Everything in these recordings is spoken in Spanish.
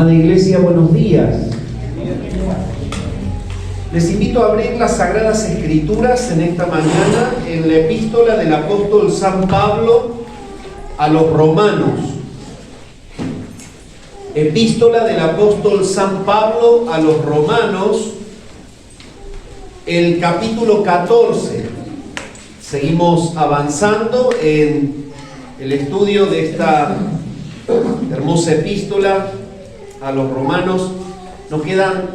Amada Iglesia, buenos días. Les invito a abrir las Sagradas Escrituras en esta mañana en la epístola del apóstol San Pablo a los Romanos. Epístola del apóstol San Pablo a los Romanos, el capítulo 14. Seguimos avanzando en el estudio de esta hermosa epístola a los Romanos. Nos quedan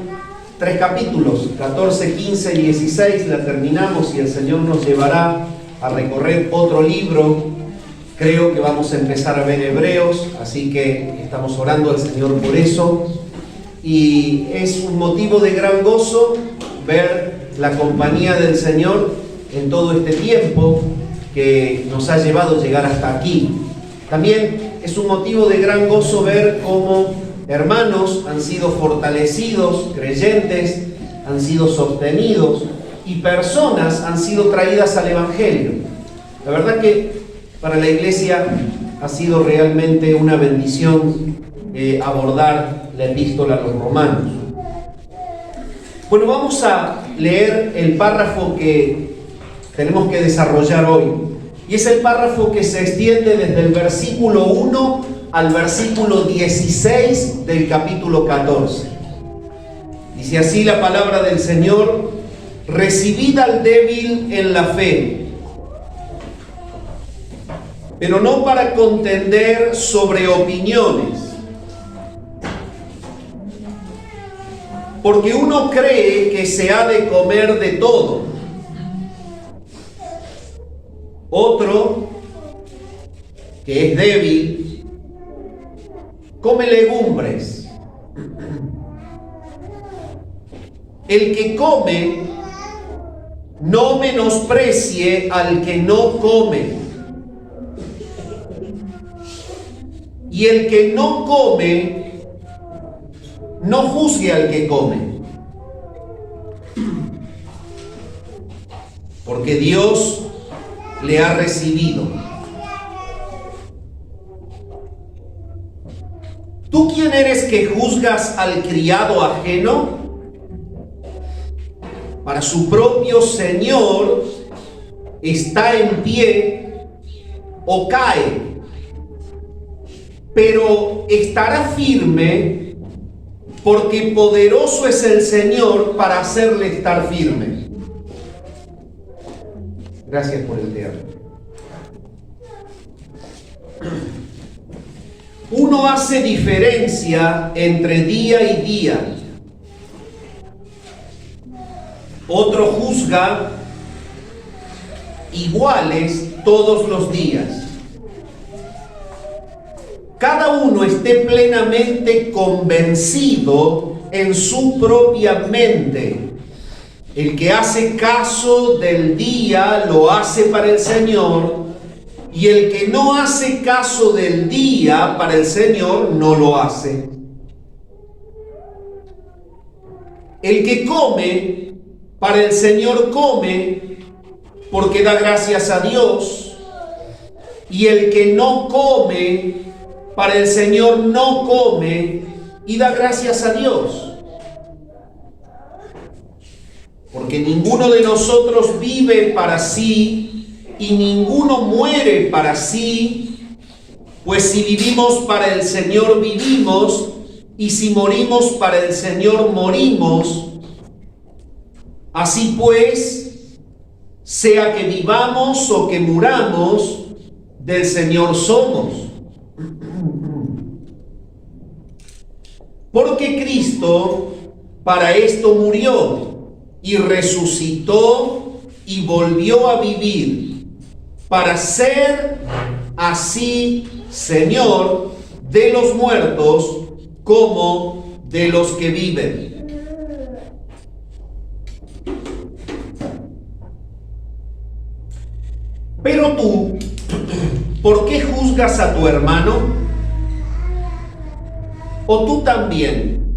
3 capítulos, 14, 15 y 16, la terminamos y el Señor nos llevará a recorrer otro libro. Creo que vamos a empezar a ver Hebreos, así que estamos orando al Señor por eso. Y es un motivo de gran gozo ver la compañía del Señor en todo este tiempo que nos ha llevado a llegar hasta aquí. También es un motivo de gran gozo ver cómo hermanos han sido fortalecidos, creyentes han sido sostenidos y personas han sido traídas al Evangelio. La verdad que para la Iglesia ha sido realmente una bendición abordar la epístola a los Romanos. Bueno, vamos a leer el párrafo que tenemos que desarrollar hoy. Y es el párrafo que se extiende desde el versículo 1 al versículo 16 del capítulo 14. Dice así la palabra del Señor: recibid al débil en la fe, pero no para contender sobre opiniones. Porque uno cree que se ha de comer de todo. Otro, que es débil, come legumbres. El que come, no menosprecie al que no come. Y el que no come, no juzgue al que come. Porque Dios le ha recibido. ¿Tú quién eres que juzgas al criado ajeno? Para su propio Señor está en pie o cae, pero estará firme, porque poderoso es el Señor para hacerle estar firme. Gracias por el teatro. Uno hace diferencia entre día y día. Otro juzga iguales todos los días. Cada uno esté plenamente convencido en su propia mente. El que hace caso del día lo hace para el Señor, y el que no hace caso del día para el Señor no lo hace. El que come, para el Señor come, porque da gracias a Dios, y el que no come, para el Señor no come, y da gracias a Dios. Porque ninguno de nosotros vive para sí y ninguno muere para sí, pues si vivimos para el Señor vivimos, y si morimos para el Señor morimos. Así pues, sea que vivamos o que muramos, del Señor somos. Porque Cristo para esto murió y resucitó y volvió a vivir, para ser así Señor de los muertos como de los que viven. Pero tú, ¿por qué juzgas a tu hermano? ¿O tú también,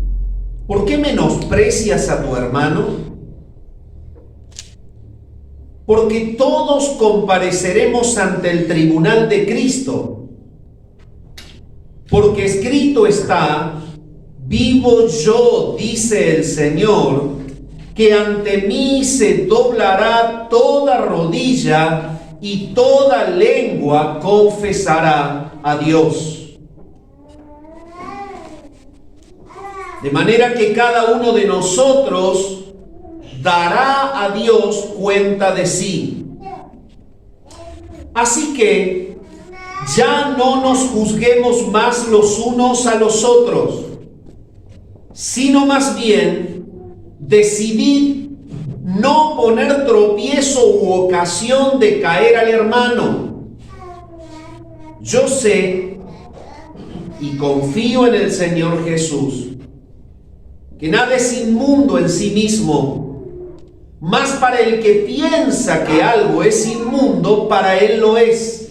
por qué menosprecias a tu hermano? Porque todos compareceremos ante el tribunal de Cristo. Porque escrito está: vivo yo, dice el Señor, que ante mí se doblará toda rodilla y toda lengua confesará a Dios. De manera que cada uno de nosotros dará a Dios cuenta de sí. Así que ya no nos juzguemos más los unos a los otros, sino más bien decidid no poner tropiezo u ocasión de caer al hermano. Yo sé y confío en el Señor Jesús, que nada es inmundo en sí mismo, mas para el que piensa que algo es inmundo, para él lo es.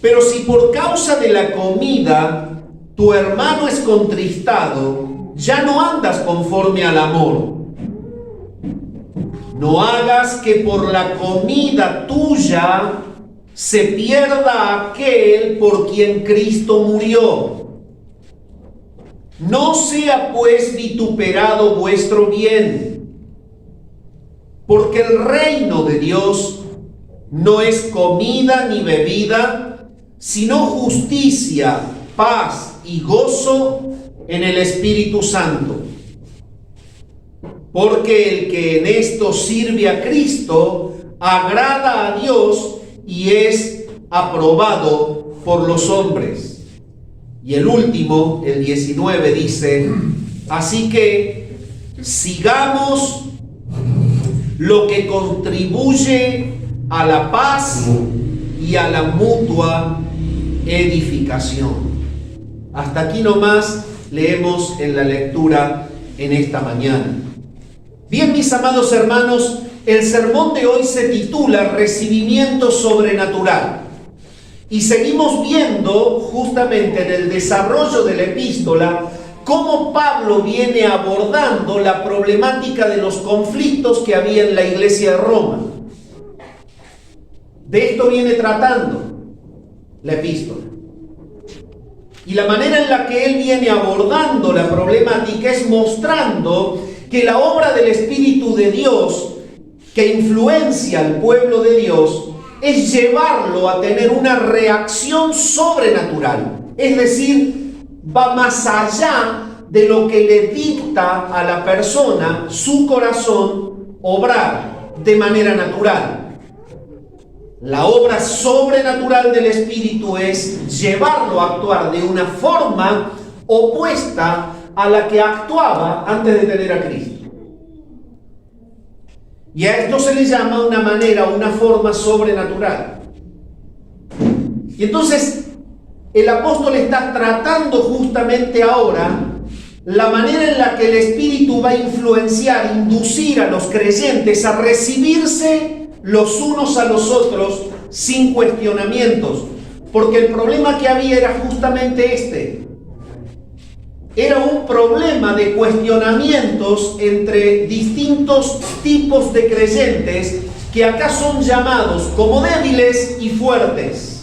Pero si por causa de la comida tu hermano es contristado, ya no andas conforme al amor. No hagas que por la comida tuya se pierda aquel por quien Cristo murió. No sea pues vituperado vuestro bien, porque el reino de Dios no es comida ni bebida, sino justicia, paz y gozo en el Espíritu Santo. Porque el que en esto sirve a Cristo agrada a Dios y es aprobado por los hombres. Y el último, el 19, dice: así que sigamos lo que contribuye a la paz y a la mutua edificación. Hasta aquí nomás leemos en la lectura en esta mañana. Bien, mis amados hermanos, el sermón de hoy se titula Recibimiento Sobrenatural. Y seguimos viendo justamente en el desarrollo de la epístola cómo Pablo viene abordando la problemática de los conflictos que había en la iglesia de Roma. De esto viene tratando la epístola. Y la manera en la que él viene abordando la problemática es mostrando que la obra del Espíritu de Dios que influencia al pueblo de Dios es llevarlo a tener una reacción sobrenatural. Es decir, va más allá de lo que le dicta a la persona su corazón obrar de manera natural. La obra sobrenatural del Espíritu es llevarlo a actuar de una forma opuesta a la que actuaba antes de tener a Cristo. Y a esto se le llama una manera, una forma sobrenatural. Y entonces el apóstol está tratando justamente ahora la manera en la que el Espíritu va a influenciar, inducir a los creyentes a recibirse los unos a los otros sin cuestionamientos. Porque el problema que había era justamente este. Era un problema de cuestionamientos entre distintos tipos de creyentes que acá son llamados como débiles y fuertes.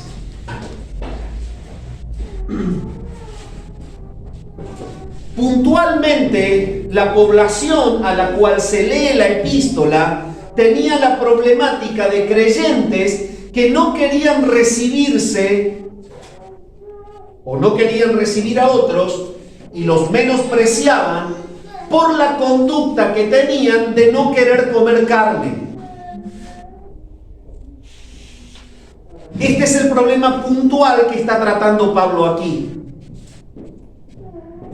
Puntualmente, la población a la cual se lee la epístola tenía la problemática de creyentes que no querían recibirse o no querían recibir a otros y los menospreciaban por la conducta que tenían de no querer comer carne. Este es el problema puntual que está tratando Pablo aquí.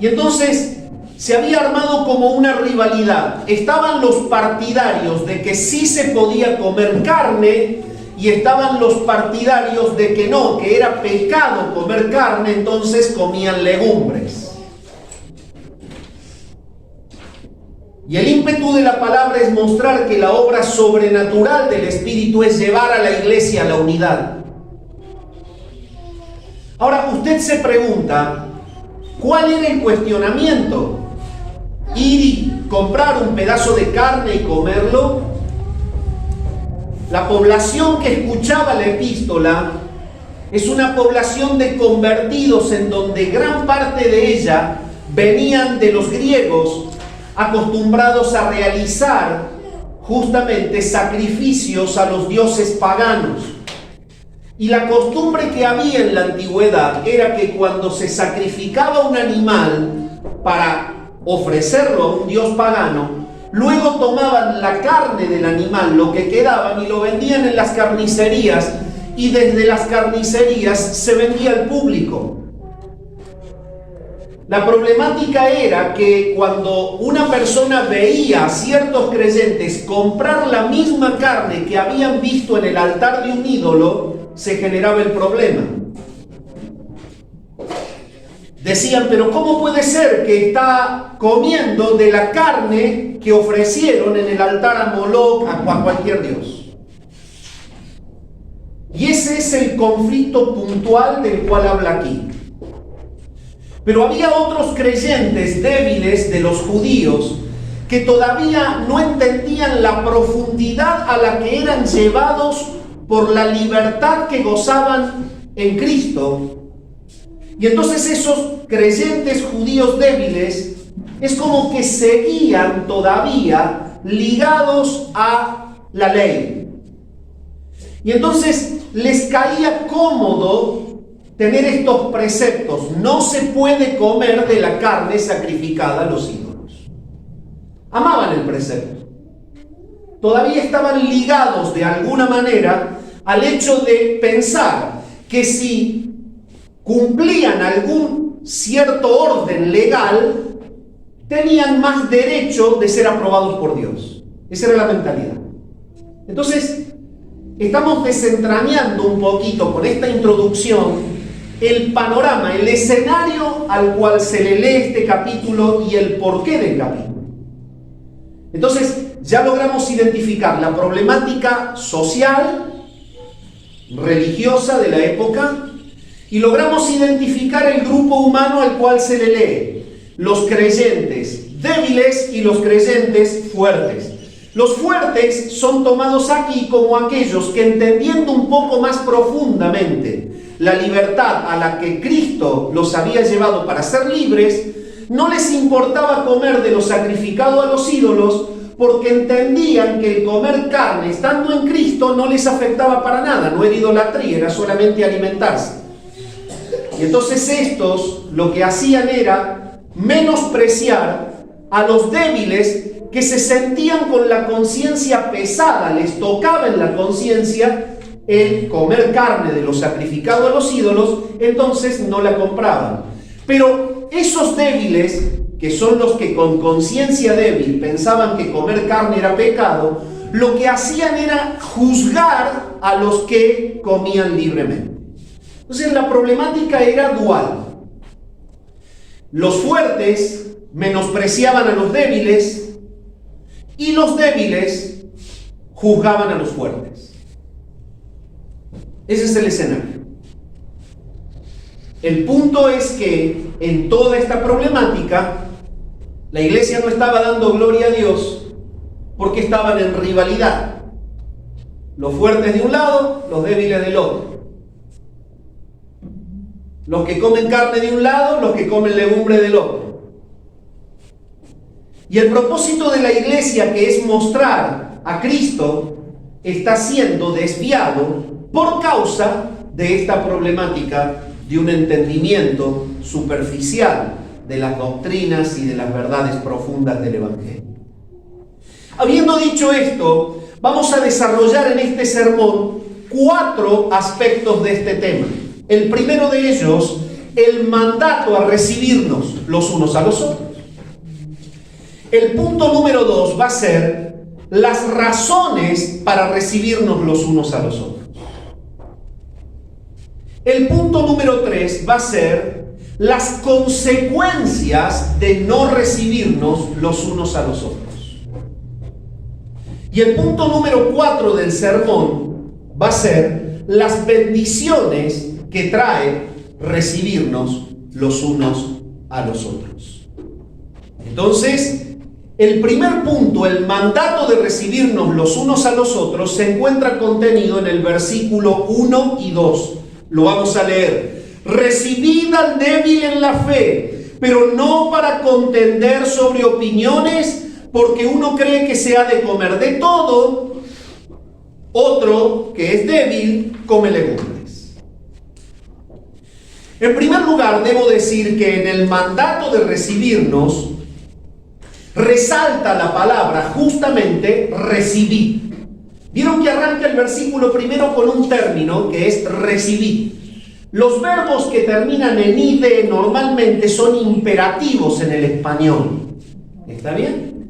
Y entonces se había armado como una rivalidad. Estaban los partidarios de que sí se podía comer carne y estaban los partidarios de que no, que era pecado comer carne, entonces comían legumbres. Y el ímpetu de la palabra es mostrar que la obra sobrenatural del Espíritu es llevar a la iglesia a la unidad. Ahora, usted se pregunta, ¿cuál era el cuestionamiento? ¿Ir y comprar un pedazo de carne y comerlo? La población que escuchaba la epístola Es una población de convertidos en donde gran parte de ella venían de los griegos, acostumbrados a realizar justamente sacrificios a los dioses paganos. Y la costumbre que había en la antigüedad era que cuando se sacrificaba un animal para ofrecerlo a un dios pagano, luego tomaban la carne del animal, lo que quedaban, y lo vendían en las carnicerías, y desde las carnicerías se vendía al público. La problemática era que cuando una persona veía a ciertos creyentes comprar la misma carne que habían visto en el altar de un ídolo, se generaba el problema. Decían, pero ¿cómo puede ser que está comiendo de la carne que ofrecieron en el altar a Moloch, a cualquier dios? Y ese es el conflicto puntual del cual habla aquí. Pero había otros creyentes débiles de los judíos que todavía no entendían la profundidad a la que eran llevados por la libertad que gozaban en Cristo. Y entonces esos creyentes judíos débiles es como que seguían todavía ligados a la ley. Y entonces les caía cómodo tener estos preceptos. No se puede comer de la carne sacrificada a los ídolos. Amaban el precepto. Todavía estaban ligados de alguna manera al hecho de pensar que si cumplían algún cierto orden legal, tenían más derecho de ser aprobados por Dios. Esa era la mentalidad. Entonces, estamos desentrañando un poquito con esta introducción el panorama, el escenario al cual se le lee este capítulo y el porqué del capítulo. Entonces, ya logramos identificar la problemática social, religiosa de la época, y logramos identificar el grupo humano al cual se le lee: los creyentes débiles y los creyentes fuertes. Los fuertes son tomados aquí como aquellos que, entendiendo un poco más profundamente la libertad a la que Cristo los había llevado para ser libres, no les importaba comer de lo sacrificado a los ídolos, porque entendían que el comer carne estando en Cristo no les afectaba para nada, no era idolatría, era solamente alimentarse. Y entonces estos lo que hacían era menospreciar a los débiles que se sentían con la conciencia pesada, les tocaba en la conciencia el comer carne de lo sacrificado a los ídolos, entonces no la compraban. Pero esos débiles, que son los que con conciencia débil pensaban que comer carne era pecado, lo que hacían era juzgar a los que comían libremente. Entonces la problemática era dual. Los fuertes menospreciaban a los débiles y los débiles juzgaban a los fuertes. Ese es el escenario. El punto es que en toda esta problemática la iglesia no estaba dando gloria a Dios porque estaban en rivalidad. Los fuertes de un lado, los débiles del otro. Los que comen carne de un lado, los que comen legumbre del otro. Y el propósito de la iglesia, que es mostrar a Cristo, está siendo desviado por causa de esta problemática de un entendimiento superficial de las doctrinas y de las verdades profundas del Evangelio. Habiendo dicho esto, vamos a desarrollar en este sermón 4 aspectos de este tema. El primero de ellos, el mandato a recibirnos los unos a los otros. El punto número 2 va a ser las razones para recibirnos los unos a los otros. El punto número 3 va a ser las consecuencias de no recibirnos los unos a los otros. Y el punto número 4 del sermón va a ser las bendiciones que trae recibirnos los unos a los otros. Entonces, el primer punto, el mandato de recibirnos los unos a los otros, se encuentra contenido en el versículo 1 y 2 Lo vamos a leer. Recibid al débil en la fe, pero no para contender sobre opiniones, porque uno cree que se ha de comer de todo, otro que es débil come legumbres. En primer lugar, debo decir que en el mandato de recibirnos resalta la palabra justamente recibir. Vieron que arranca el versículo primero con un término que es recibir. Los verbos que terminan en ide normalmente son imperativos en el español. ¿Está bien?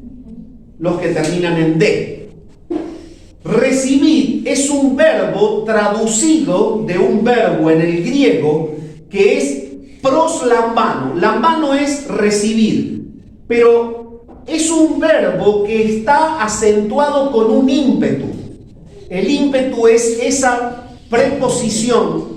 Los que terminan en de. Recibir es un verbo traducido de un verbo en el griego que es proslambano. Lambano es recibir, pero es un verbo que está acentuado con un ímpetu. El ímpetu es esa preposición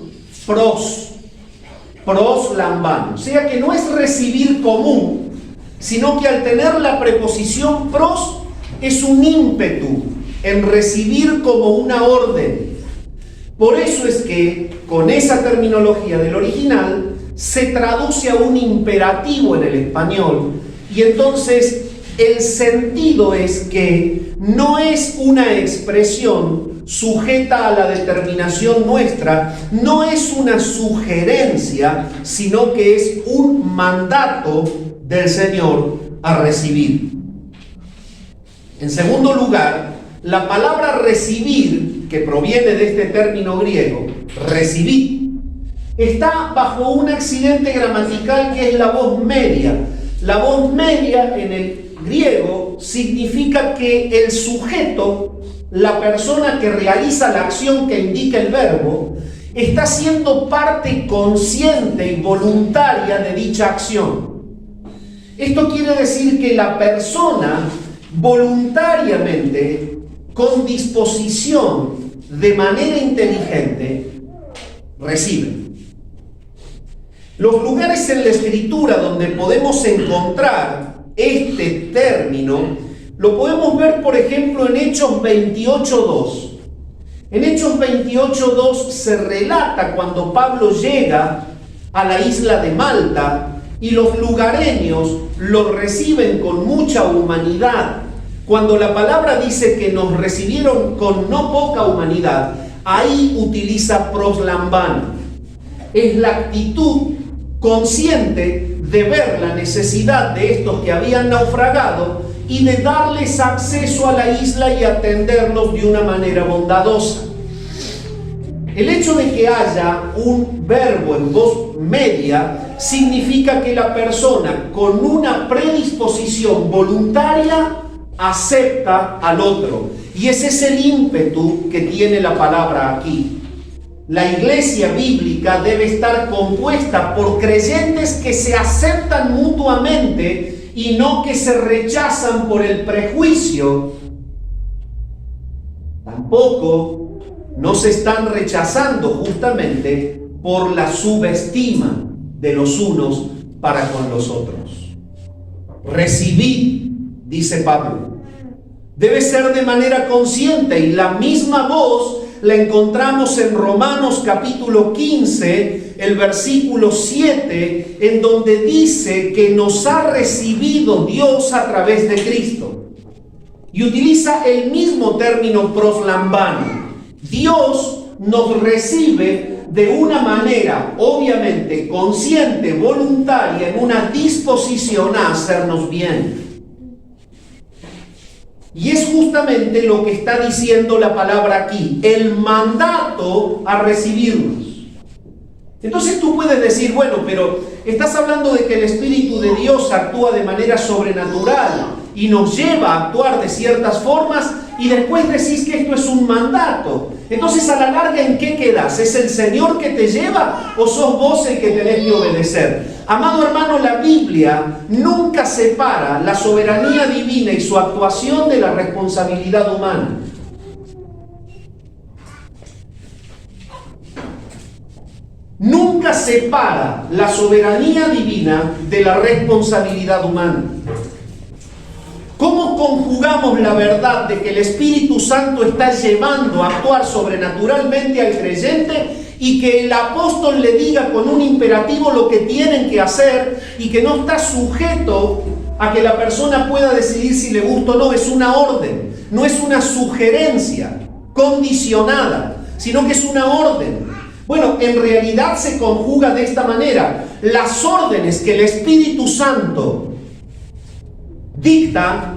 proslambano. O sea que no es recibir común, sino que al tener la preposición pros es un ímpetu en recibir como una orden. Por eso es que con esa terminología del original se traduce a un imperativo en el español, y entonces el sentido es que no es una expresión sujeta a la determinación nuestra, no es una sugerencia, sino que es un mandato del Señor a recibir. En segundo lugar, la palabra recibir, que proviene de este término griego, recibir, está bajo un accidente gramatical que es la voz media. La voz media en el griego significa que el sujeto, la persona que realiza la acción que indica el verbo, está siendo parte consciente y voluntaria de dicha acción. Esto quiere decir que la persona voluntariamente, con disposición, de manera inteligente, recibe. Los lugares en la Escritura donde podemos encontrar este término, lo podemos ver, por ejemplo, en Hechos 28:2. En Hechos 28:2 se relata cuando Pablo llega a la isla de Malta y los lugareños lo reciben con mucha humanidad. Cuando la palabra dice que nos recibieron con no poca humanidad, ahí utiliza proslambano. Es la actitud consciente de ver la necesidad de estos que habían naufragado y de darles acceso a la isla y atenderlos de una manera bondadosa. El hecho de que haya un verbo en voz media significa que la persona con una predisposición voluntaria acepta al otro. Y ese es el ímpetu que tiene la palabra aquí. La iglesia bíblica debe estar compuesta por creyentes que se aceptan mutuamente y no que se rechazan por el prejuicio. Tampoco no se están rechazando justamente por la subestima de los unos para con los otros. Recibid, dice Pablo, debe ser de manera consciente, y la misma voz la encontramos en Romanos capítulo 15, el versículo 7, en donde dice que nos ha recibido Dios a través de Cristo. Y utiliza el mismo término proslambano. Dios nos recibe de una manera obviamente consciente, voluntaria, en una disposición a hacernos bien. Y es justamente lo que está diciendo la palabra aquí, el mandato a recibirnos. Entonces tú puedes decir, bueno, pero estás hablando de que el Espíritu de Dios actúa de manera sobrenatural y nos lleva a actuar de ciertas formas, y después decís que esto es un mandato. Entonces, a la larga, ¿en qué quedas? ¿Es el Señor que te lleva o sos vos el que tenés que obedecer? Amado hermano, la Biblia nunca separa la soberanía divina y su actuación de la responsabilidad humana. Nunca separa la soberanía divina de la responsabilidad humana. ¿Cómo conjugamos la verdad de que el Espíritu Santo está llevando a actuar sobrenaturalmente al creyente y que el apóstol le diga con un imperativo lo que tienen que hacer y que no está sujeto a que la persona pueda decidir si le gusta o no. Es una orden, no es una sugerencia condicionada, sino que es una orden. Bueno, en realidad se conjuga de esta manera. Las órdenes que el Espíritu Santo dicta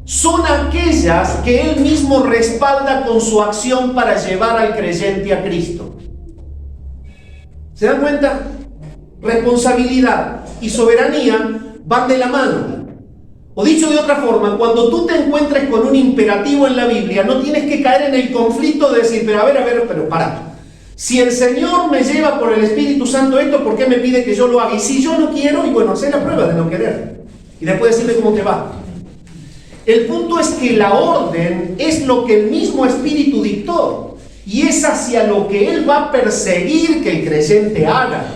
son aquellas que Él mismo respalda con su acción para llevar al creyente a Cristo. ¿Se dan cuenta? Responsabilidad y soberanía van de la mano. O dicho de otra forma, cuando tú te encuentres con un imperativo en la Biblia, no tienes que caer en el conflicto de decir, pero pará. Si el Señor me lleva por el Espíritu Santo esto, ¿por qué me pide que yo lo haga? Y si yo no quiero, y bueno, hacé la prueba de no querer. Y después decirme cómo te va. El punto es que la orden es lo que el mismo Espíritu dictó. Y es hacia lo que Él va a perseguir que el creyente haga.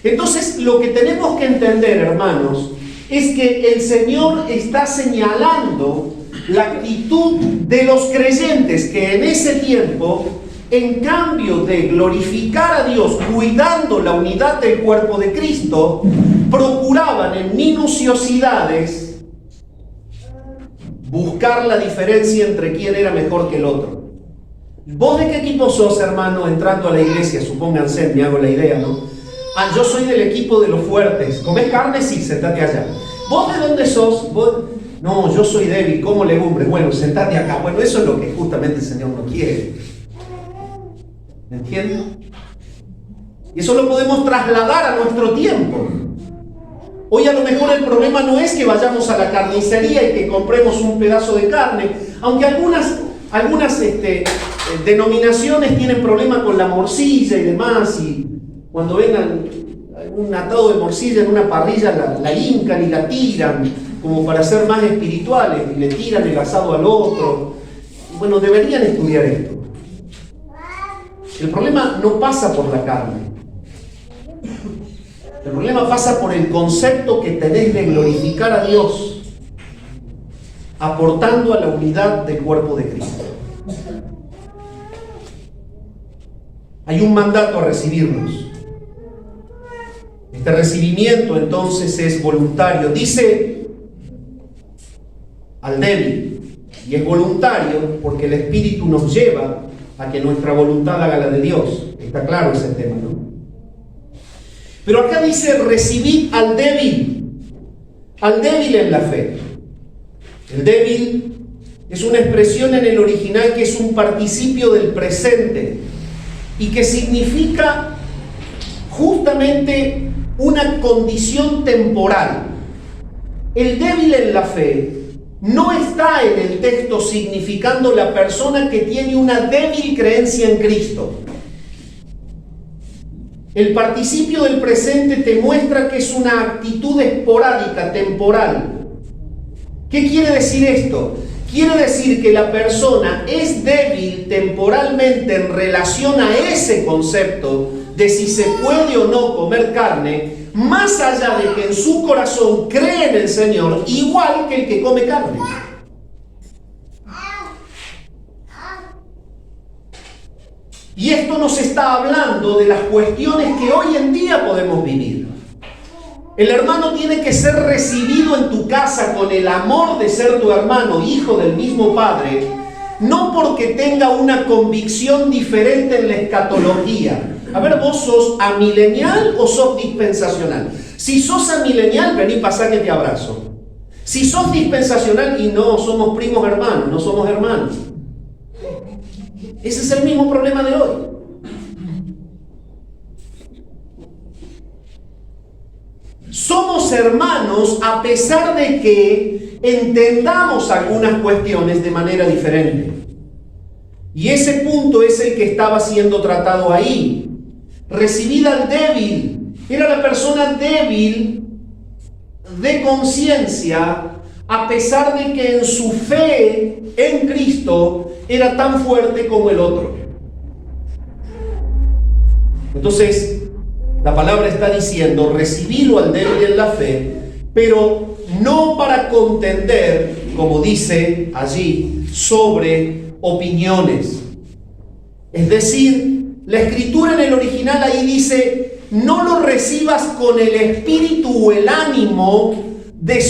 Entonces, lo que tenemos que entender, hermanos, es que el Señor está señalando la actitud de los creyentes que en ese tiempo, en cambio de glorificar a Dios cuidando la unidad del cuerpo de Cristo, procuraban en minuciosidades buscar la diferencia entre quién era mejor que el otro. ¿Vos de qué equipo sos, hermano, entrando a la iglesia? Supónganse, me hago la idea, ¿no? Yo soy del equipo de los fuertes. ¿Comés carne? Sí, sentate allá. ¿Vos de dónde sos? ¿Vos? No, yo soy débil, como legumbre. Bueno, sentate acá. Bueno, eso es lo que justamente el Señor no quiere. ¿Me entienden? Y eso lo podemos trasladar a nuestro tiempo. Hoy a lo mejor el problema no es que vayamos a la carnicería y que compremos un pedazo de carne, aunque algunas denominaciones tienen problema con la morcilla y demás, y cuando vengan un atado de morcilla en una parrilla la hincan y la tiran como para ser más espirituales y le tiran el asado al otro. Bueno, deberían estudiar esto. El problema no pasa por la carne. El problema pasa por el concepto que tenés de glorificar a Dios, aportando a la unidad del cuerpo de Cristo. Hay un mandato a recibirnos. Este recibimiento entonces es voluntario. Dice al débil, y es voluntario porque el Espíritu nos lleva a que nuestra voluntad haga la de Dios. Está claro ese tema, ¿no? Pero acá dice recibid al débil en la fe. El débil es una expresión en el original que es un participio del presente y que significa justamente una condición temporal. El débil en la fe no está en el texto significando la persona que tiene una débil creencia en Cristo. El participio del presente te muestra que es una actitud esporádica, temporal. ¿Qué quiere decir esto? Quiere decir que la persona es débil temporalmente en relación a ese concepto de si se puede o no comer carne, más allá de que en su corazón cree en el Señor igual que el que come carne. Y esto nos está hablando de las cuestiones que hoy en día podemos vivir. El hermano tiene que ser recibido en tu casa con el amor de ser tu hermano, hijo del mismo Padre, no porque tenga una convicción diferente en la escatología. A ver, ¿vos sos amilenial o sos dispensacional? Si sos amilenial, vení, pasá que te abrazo. Si sos dispensacional, y no, somos primos hermanos, no somos hermanos. Ese es el mismo problema de hoy. Somos hermanos a pesar de que entendamos algunas cuestiones de manera diferente. Y ese punto es el que estaba siendo tratado ahí. Recibid al débil. Era la persona débil de conciencia, a pesar de que en su fe en Cristo era tan fuerte como el otro. Entonces, la palabra está diciendo, recibidlo al débil en la fe, pero no para contender, como dice allí, sobre opiniones. Es decir, la escritura en el original ahí dice, no lo recibas con el espíritu o el ánimo de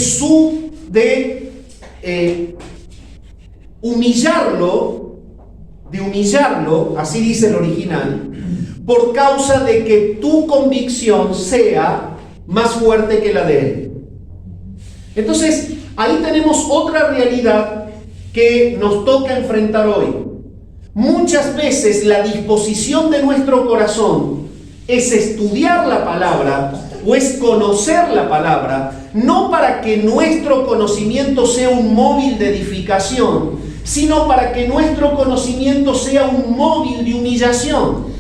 humillarlo, así dice el original, por causa de que tu convicción sea más fuerte que la de él. Entonces, ahí tenemos otra realidad que nos toca enfrentar hoy. Muchas veces la disposición de nuestro corazón es estudiar la palabra o es conocer la palabra, no para que nuestro conocimiento sea un móvil de edificación, sino para que nuestro conocimiento sea un móvil de humillación.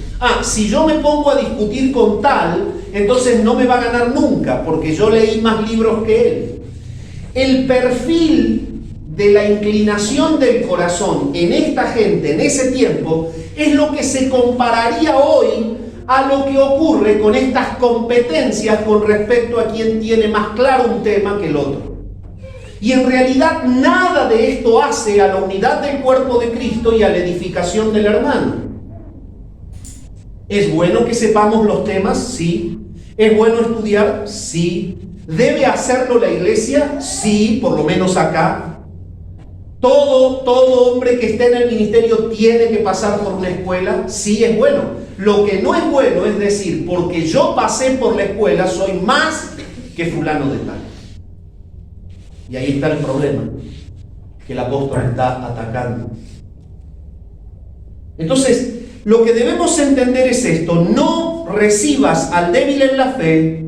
Si yo me pongo a discutir con tal, entonces no me va a ganar nunca, porque yo leí más libros que él. El perfil de la inclinación del corazón en esta gente, en ese tiempo, es lo que se compararía hoy a lo que ocurre con estas competencias con respecto a quien tiene más claro un tema que el otro. Y en realidad nada de esto hace a la unidad del cuerpo de Cristo y a la edificación del hermano. ¿Es bueno que sepamos los temas? Sí. ¿Es bueno estudiar? Sí. ¿Debe hacerlo la iglesia? Sí, por lo menos acá. Todo hombre que esté en el ministerio tiene que pasar por una escuela. Sí, es bueno. Lo que no es bueno es decir, porque yo pasé por la escuela, soy más que fulano de tal. Y ahí está el problema que el apóstol está atacando. Entonces, lo que debemos entender es esto: no recibas al débil en la fe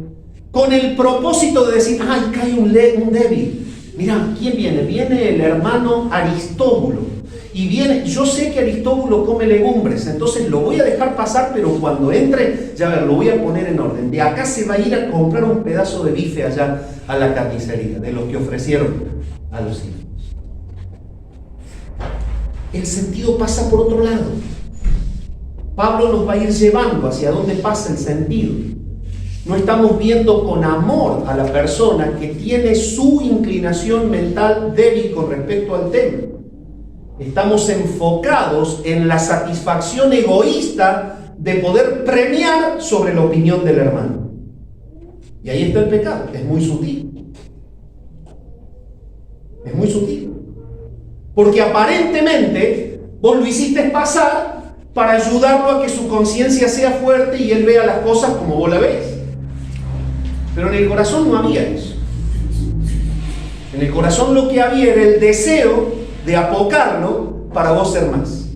con el propósito de decir, cae un débil. Mira, ¿quién viene? Viene el hermano Aristóbulo. Y viene, yo sé que Aristóbulo come legumbres, entonces lo voy a dejar pasar, pero cuando entre, ya ver, lo voy a poner en orden. De acá se va a ir a comprar un pedazo de bife allá a la carnicería, de los que ofrecieron a los hijos. El sentido pasa por otro lado. Pablo nos va a ir llevando hacia dónde pasa el sentido. No estamos viendo con amor a la persona que tiene su inclinación mental débil con respecto al tema. Estamos enfocados en la satisfacción egoísta de poder premiar sobre la opinión del hermano. Y ahí está el pecado, es muy sutil. Es muy sutil. Porque aparentemente vos lo hiciste pasar para ayudarlo a que su conciencia sea fuerte y él vea las cosas como vos la ves. Pero en el corazón no había eso. En el corazón lo que había era el deseo de apocarlo para vos ser más.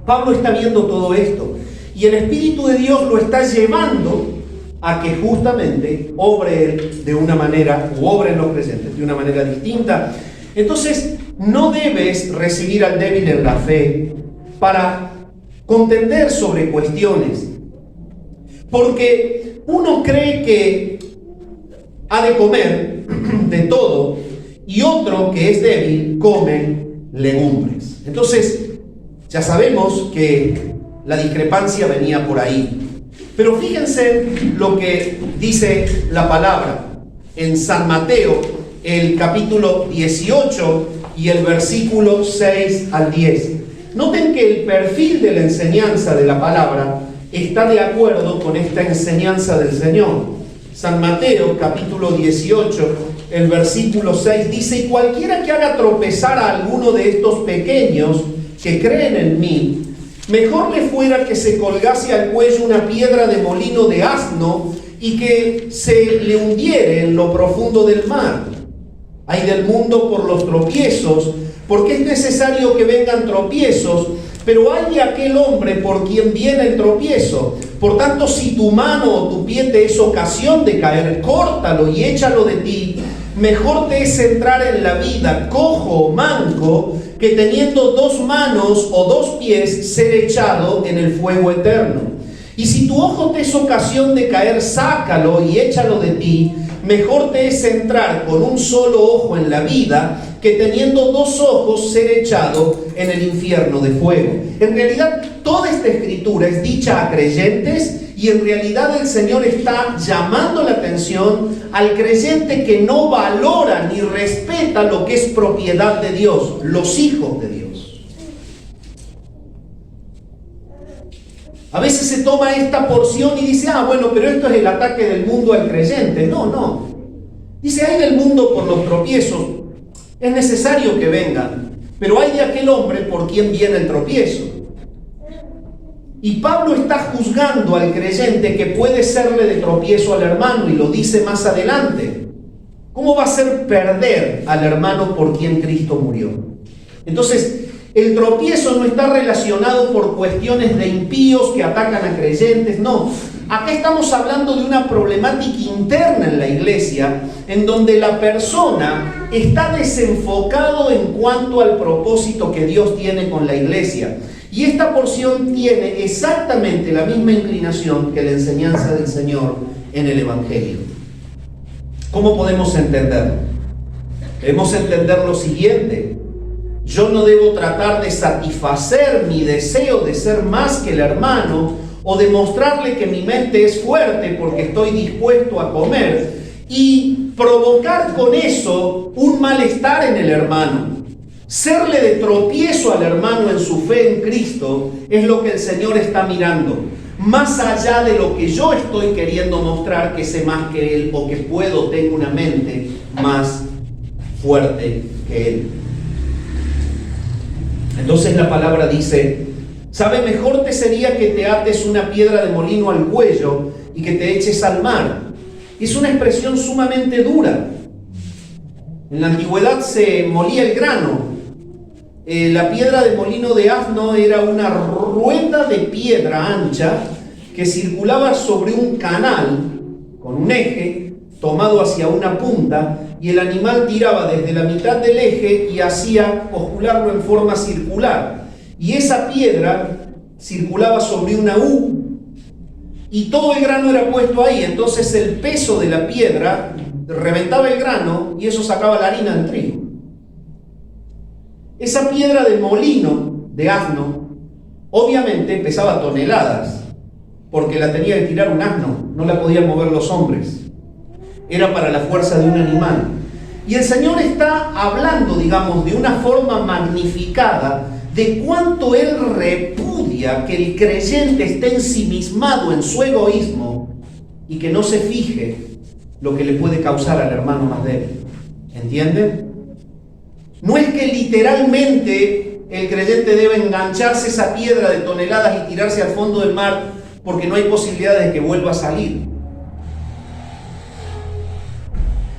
Pablo está viendo todo esto y el Espíritu de Dios lo está llevando a que justamente obre él de una manera, o obren los creyentes de una manera distinta. Entonces, no debes recibir al débil en la fe para contender sobre cuestiones, porque uno cree que ha de comer de todo y otro que es débil come legumbres. Entonces, ya sabemos que la discrepancia venía por ahí. Pero fíjense lo que dice la palabra en San Mateo, el capítulo 18 y el versículo 6 al 10. Noten que el perfil de la enseñanza de la palabra está de acuerdo con esta enseñanza del Señor. San Mateo, capítulo 18, el versículo 6 dice: y cualquiera que haga tropezar a alguno de estos pequeños que creen en mí, mejor le fuera que se colgase al cuello una piedra de molino de asno y que se le hundiere en lo profundo del mar. Ay del mundo por los tropiezos, porque es necesario que vengan tropiezos, pero hay de aquel hombre por quien viene el tropiezo. Por tanto, si tu mano o tu pie te es ocasión de caer, córtalo y échalo de ti. Mejor te es entrar en la vida cojo o manco, que teniendo dos manos o dos pies ser echado en el fuego eterno. Y si tu ojo te es ocasión de caer, sácalo y échalo de ti. Mejor te es entrar con un solo ojo en la vida, que teniendo dos ojos ser echado en el infierno de fuego. En realidad, toda esta escritura es dicha a creyentes, y en realidad el Señor está llamando la atención al creyente que no valora ni respeta lo que es propiedad de Dios, los hijos de Dios. A veces se toma esta porción y dice, bueno, pero esto es el ataque del mundo al creyente. No. Dice, hay del mundo por los tropiezos. Es necesario que vengan, pero hay de aquel hombre por quien viene el tropiezo. Y Pablo está juzgando al creyente que puede serle de tropiezo al hermano, y lo dice más adelante. ¿Cómo va a ser perder al hermano por quien Cristo murió? Entonces, el tropiezo no está relacionado por cuestiones de impíos que atacan a creyentes, no. Acá estamos hablando de una problemática interna en la iglesia, en donde la persona está desenfocado en cuanto al propósito que Dios tiene con la iglesia. Y esta porción tiene exactamente la misma inclinación que la enseñanza del Señor en el Evangelio. ¿Cómo podemos entenderlo? Debemos entender lo siguiente. Yo no debo tratar de satisfacer mi deseo de ser más que el hermano o demostrarle que mi mente es fuerte porque estoy dispuesto a comer y provocar con eso un malestar en el hermano. Serle de tropiezo al hermano en su fe en Cristo es lo que el Señor está mirando. Más allá de lo que yo estoy queriendo mostrar que sé más que Él o que tengo una mente más fuerte que Él. Entonces la palabra dice, ¿sabe? Mejor te sería que te ates una piedra de molino al cuello y que te eches al mar. Es una expresión sumamente dura. En la antigüedad se molía el grano. La piedra de molino de asno era una rueda de piedra ancha que circulaba sobre un canal con un eje tomado hacia una punta, y el animal tiraba desde la mitad del eje y hacía oscularlo en forma circular. Y esa piedra circulaba sobre una U y todo el grano era puesto ahí. Entonces el peso de la piedra reventaba el grano y eso sacaba la harina del trigo. Esa piedra de molino de asno obviamente pesaba toneladas, porque la tenía que tirar un asno, no la podían mover los hombres. Era para la fuerza de un animal. Y el Señor está hablando, digamos, de una forma magnificada de cuánto Él repudia que el creyente esté ensimismado en su egoísmo y que no se fije lo que le puede causar al hermano más débil. ¿Entienden? No es que literalmente el creyente debe engancharse esa piedra de toneladas y tirarse al fondo del mar porque no hay posibilidades de que vuelva a salir,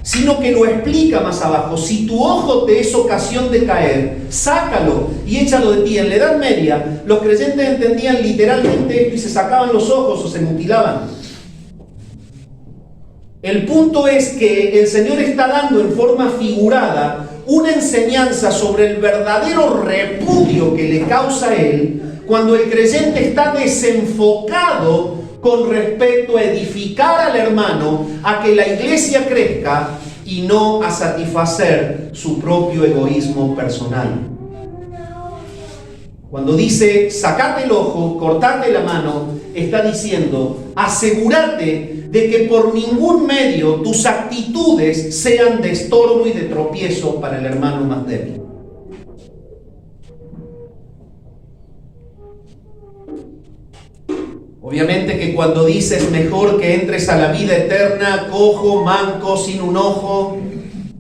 sino que lo explica más abajo. Si tu ojo te es ocasión de caer, sácalo y échalo de ti. En la Edad Media, los creyentes entendían literalmente esto y se sacaban los ojos o se mutilaban. El punto es que el Señor está dando en forma figurada una enseñanza sobre el verdadero repudio que le causa a Él cuando el creyente está desenfocado con respecto a edificar al hermano, a que la iglesia crezca y no a satisfacer su propio egoísmo personal. Cuando dice sacate el ojo, cortate la mano, está diciendo asegúrate de que por ningún medio tus actitudes sean de estorbo y de tropiezo para el hermano más débil. Obviamente que cuando dices mejor que entres a la vida eterna, cojo, manco, sin un ojo,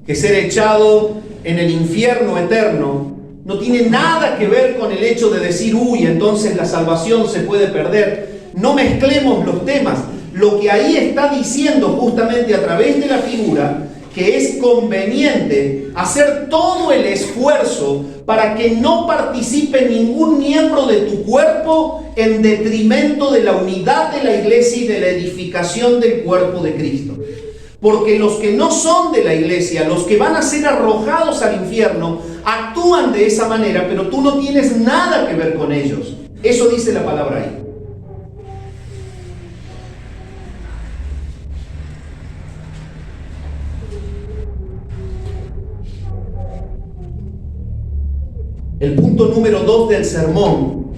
que ser echado en el infierno eterno, no tiene nada que ver con el hecho de decir, entonces la salvación se puede perder. No mezclemos los temas. Lo que ahí está diciendo justamente a través de la figura, que es conveniente hacer todo el esfuerzo para que no participe ningún miembro de tu cuerpo en detrimento de la unidad de la iglesia y de la edificación del cuerpo de Cristo. Porque los que no son de la iglesia, los que van a ser arrojados al infierno, actúan de esa manera, pero tú no tienes nada que ver con ellos. Eso dice la palabra ahí. El punto número 2 del sermón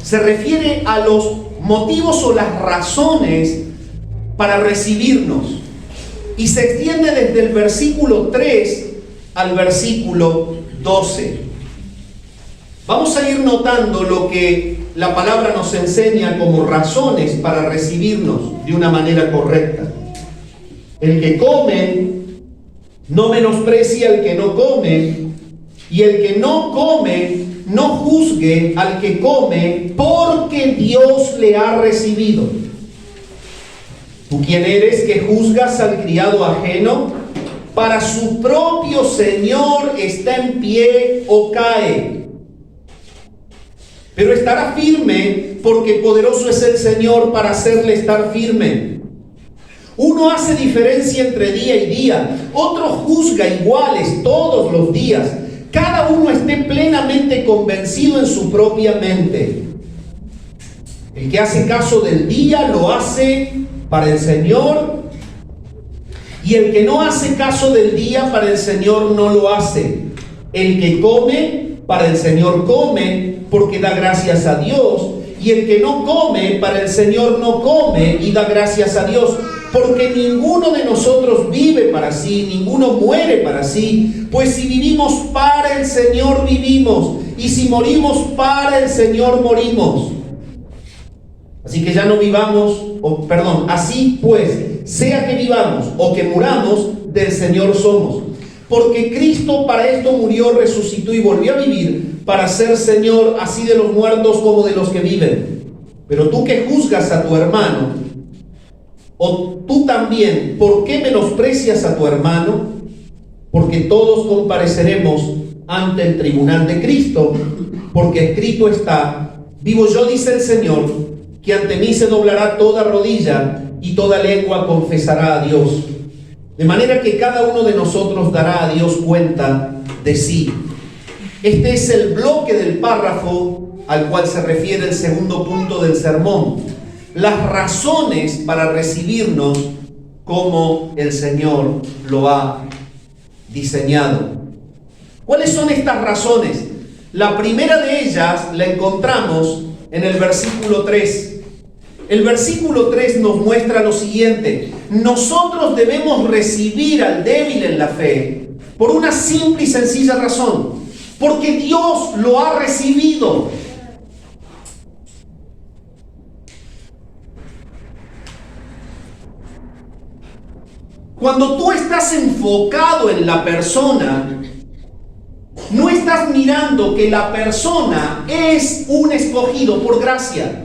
se refiere a los motivos o las razones para recibirnos y se extiende desde el versículo 3 al versículo 12. Vamos a ir notando lo que la palabra nos enseña como razones para recibirnos de una manera correcta. El que come no menosprecia al que no come, y el que no come no juzgue al que come, porque Dios le ha recibido. ¿Tú quién eres que juzgas al criado ajeno? Para su propio Señor está en pie o cae, pero estará firme, porque poderoso es el Señor para hacerle estar firme. Uno hace diferencia entre día y día, otro juzga iguales todos los días. Cada uno esté plenamente convencido en su propia mente. El que hace caso del día lo hace para el Señor, y el que no hace caso del día para el Señor no lo hace. El que come para el Señor come, porque da gracias a Dios, y el que no come para el Señor no come y da gracias a Dios, porque ninguno de nosotros vive para sí, ninguno muere para sí. Pues si vivimos para el Señor vivimos, y si morimos para el Señor morimos. Así que ya no vivamos, así pues, sea que vivamos o que muramos, del Señor somos. Porque Cristo para esto murió, resucitó y volvió a vivir, para ser Señor así de los muertos como de los que viven. Pero tú que juzgas a tu hermano, o tú también, ¿por qué menosprecias a tu hermano? Porque todos compareceremos ante el tribunal de Cristo, porque escrito está: vivo yo, dice el Señor, que ante mí se doblará toda rodilla y toda lengua confesará a Dios. De manera que cada uno de nosotros dará a Dios cuenta de sí. Este es el bloque del párrafo al cual se refiere el segundo punto del sermón: las razones para recibirnos como el Señor lo ha diseñado. ¿Cuáles son estas razones? La primera de ellas la encontramos en el versículo 3. El versículo 3 nos muestra lo siguiente: nosotros debemos recibir al débil en la fe por una simple y sencilla razón, porque Dios lo ha recibido. Cuando tú estás enfocado en la persona, no estás mirando que la persona es un escogido por gracia.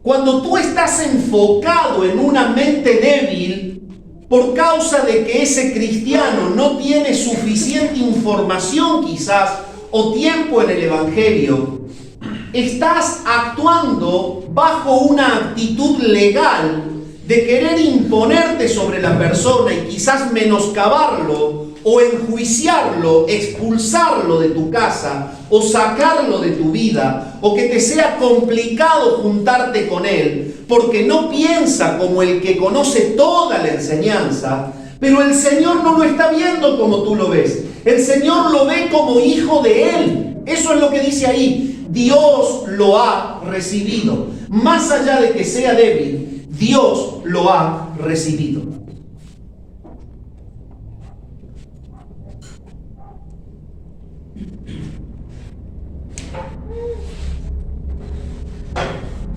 Cuando tú estás enfocado en una mente débil, por causa de que ese cristiano no tiene suficiente información quizás, o tiempo en el Evangelio, estás actuando bajo una actitud legal de querer imponerte sobre la persona y quizás menoscabarlo o enjuiciarlo, expulsarlo de tu casa o sacarlo de tu vida, o que te sea complicado juntarte con él porque no piensa como el que conoce toda la enseñanza. Pero el Señor no lo está viendo como tú lo ves. El Señor lo ve como hijo de Él. Eso es lo que dice ahí: Dios lo ha recibido. Más allá de que sea débil, Dios lo ha recibido.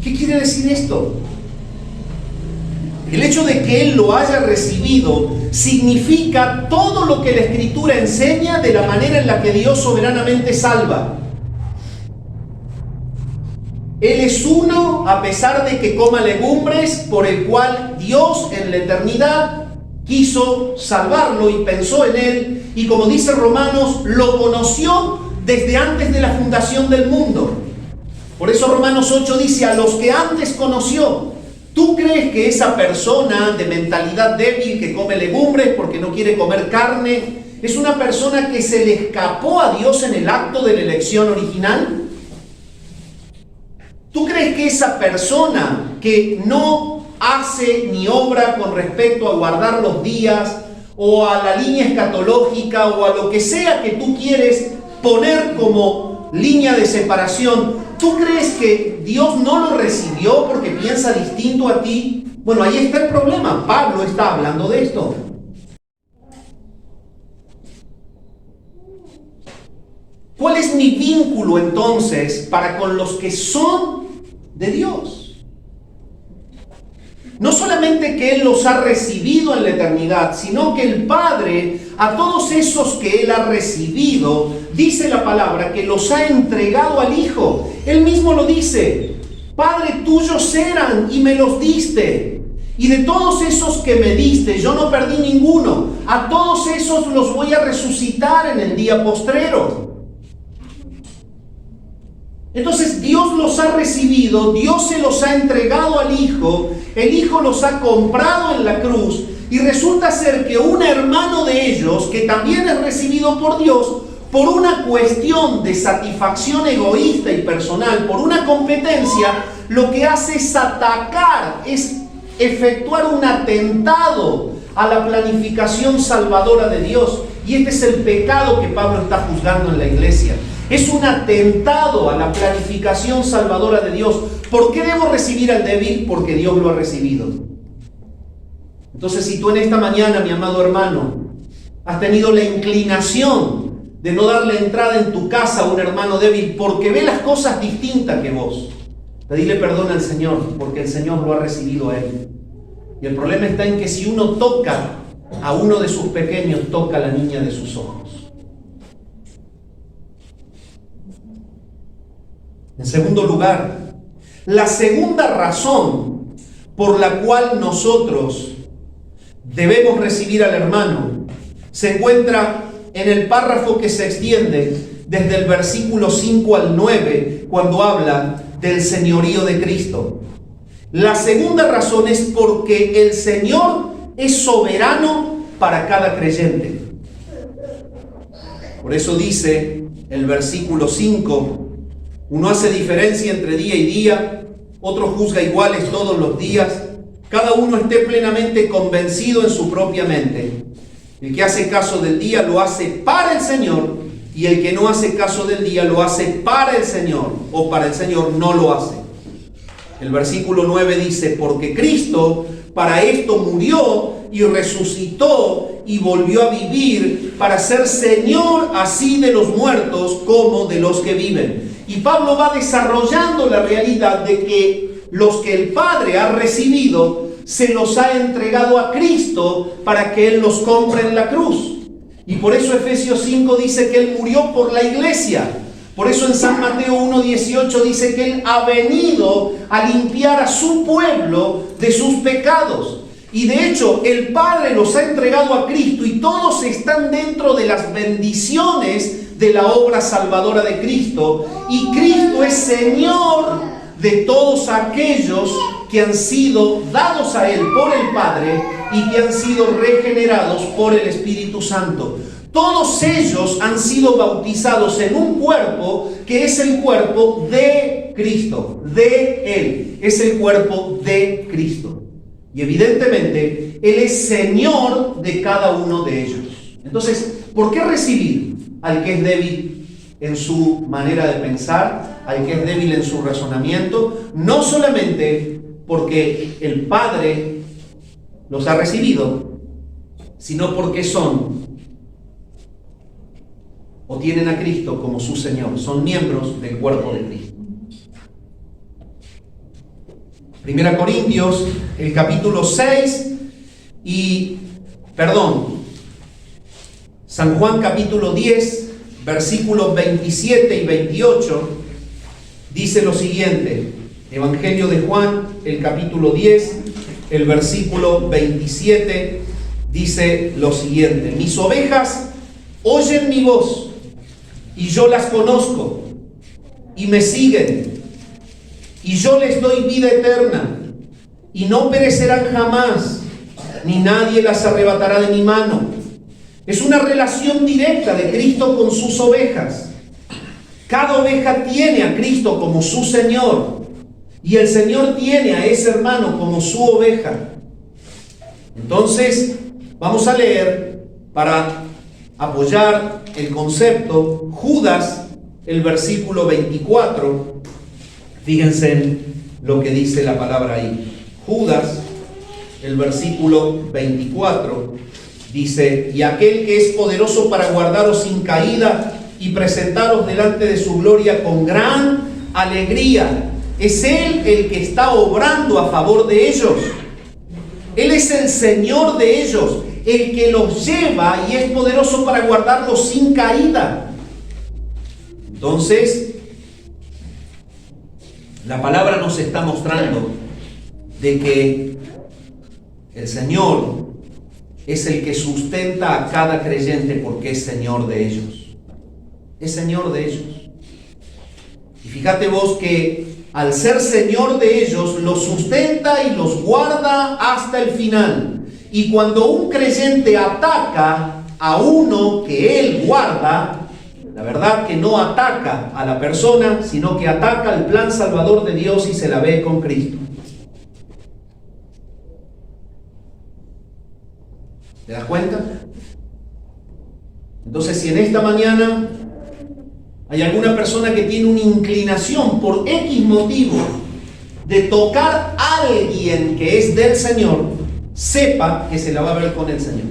¿Qué quiere decir esto? El hecho de que Él lo haya recibido significa todo lo que la Escritura enseña de la manera en la que Dios soberanamente salva. Él es uno a pesar de que coma legumbres, por el cual Dios en la eternidad quiso salvarlo y pensó en Él, y como dice Romanos, lo conoció desde antes de la fundación del mundo. Por eso Romanos 8 dice: a los que antes conoció. ¿Tú crees que esa persona de mentalidad débil que come legumbres porque no quiere comer carne es una persona que se le escapó a Dios en el acto de la elección original? ¿Tú crees que esa persona que no hace ni obra con respecto a guardar los días o a la línea escatológica o a lo que sea que tú quieres poner como línea de separación, ¿tú crees que Dios no lo recibió porque piensa distinto a ti? Bueno, ahí está el problema. Pablo está hablando de esto. ¿Cuál es mi vínculo entonces para con los que son de Dios? No solamente que Él los ha recibido en la eternidad, sino que el Padre, a todos esos que Él ha recibido, dice la palabra que los ha entregado al Hijo. Él mismo lo dice: Padre, tuyos eran y me los diste. Y de todos esos que me diste, yo no perdí ninguno. A todos esos los voy a resucitar en el día postrero. Entonces Dios los ha recibido, Dios se los ha entregado al Hijo, el Hijo los ha comprado en la cruz, y resulta ser que un hermano de ellos, que también es recibido por Dios, por una cuestión de satisfacción egoísta y personal, por una competencia, lo que hace es atacar, es efectuar un atentado a la planificación salvadora de Dios. Y este es el pecado que Pablo está juzgando en la iglesia. Es un atentado a la planificación salvadora de Dios. ¿Por qué debo recibir al débil? Porque Dios lo ha recibido. Entonces, si tú en esta mañana, mi amado hermano, has tenido la inclinación de no darle entrada en tu casa a un hermano débil porque ve las cosas distintas que vos, pedile perdón al Señor, porque el Señor lo ha recibido a él. Y el problema está en que si uno toca a uno de sus pequeños, toca a la niña de sus ojos. En segundo lugar, la segunda razón por la cual nosotros debemos recibir al hermano se encuentra en el párrafo que se extiende desde el versículo 5 al 9, cuando habla del señorío de Cristo. La segunda razón es porque el Señor es soberano para cada creyente. Por eso dice el versículo 5: uno hace diferencia entre día y día, otro juzga iguales todos los días, cada uno esté plenamente convencido en su propia mente. El que hace caso del día lo hace para el Señor, y el que no hace caso del día lo hace para el Señor, o para el Señor no lo hace. El versículo 9 dice: porque Cristo para esto murió y resucitó y volvió a vivir, para ser Señor así de los muertos como de los que viven. Y Pablo va desarrollando la realidad de que los que el Padre ha recibido, se los ha entregado a Cristo para que Él los compre en la cruz. Y por eso Efesios 5 dice que Él murió por la iglesia. Por eso en San Mateo 1:18 dice que Él ha venido a limpiar a su pueblo de sus pecados. Y de hecho el Padre los ha entregado a Cristo, y todos están dentro de las bendiciones de la obra salvadora de Cristo. Y Cristo es Señor de todos aquellos que han sido dados a Él por el Padre y que han sido regenerados por el Espíritu Santo. Todos ellos han sido bautizados en un cuerpo que es el cuerpo de Cristo, de Él. Es el cuerpo de Cristo. Y evidentemente Él es Señor de cada uno de ellos. Entonces, ¿por qué recibir al que es débil en su manera de pensar, al que es débil en su razonamiento? No solamente porque el Padre los ha recibido, sino porque son o tienen a Cristo como su Señor, son miembros del cuerpo de Cristo. 1 Corintios, el capítulo 6 San Juan capítulo 10, versículos 27 y 28, dice lo siguiente. Evangelio de Juan, el capítulo 10, el versículo 27, dice lo siguiente: mis ovejas oyen mi voz, y yo las conozco, y me siguen, y yo les doy vida eterna, y no perecerán jamás, ni nadie las arrebatará de mi mano. Es una relación directa de Cristo con sus ovejas. Cada oveja tiene a Cristo como su Señor, y el Señor tiene a ese hermano como su oveja. Entonces, vamos a leer para apoyar el concepto Judas, el versículo 24. Fíjense en lo que dice la palabra ahí. Judas, el versículo 24, dice: y aquel que es poderoso para guardaros sin caída y presentaros delante de su gloria con gran alegría. Es Él el que está obrando a favor de ellos. Él es el Señor de ellos, el que los lleva y es poderoso para guardarlos sin caída. Entonces, la palabra nos está mostrando de que el Señor es el que sustenta a cada creyente porque es Señor de ellos. Es Señor de ellos. Y fíjate vos que al ser Señor de ellos, los sustenta y los guarda hasta el final. Y cuando un creyente ataca a uno que Él guarda, la verdad que no ataca a la persona, sino que ataca al plan salvador de Dios y se la ve con Cristo. ¿Te das cuenta? Entonces, si en esta mañana hay alguna persona que tiene una inclinación por X motivo de tocar a alguien que es del Señor, sepa que se la va a ver con el Señor.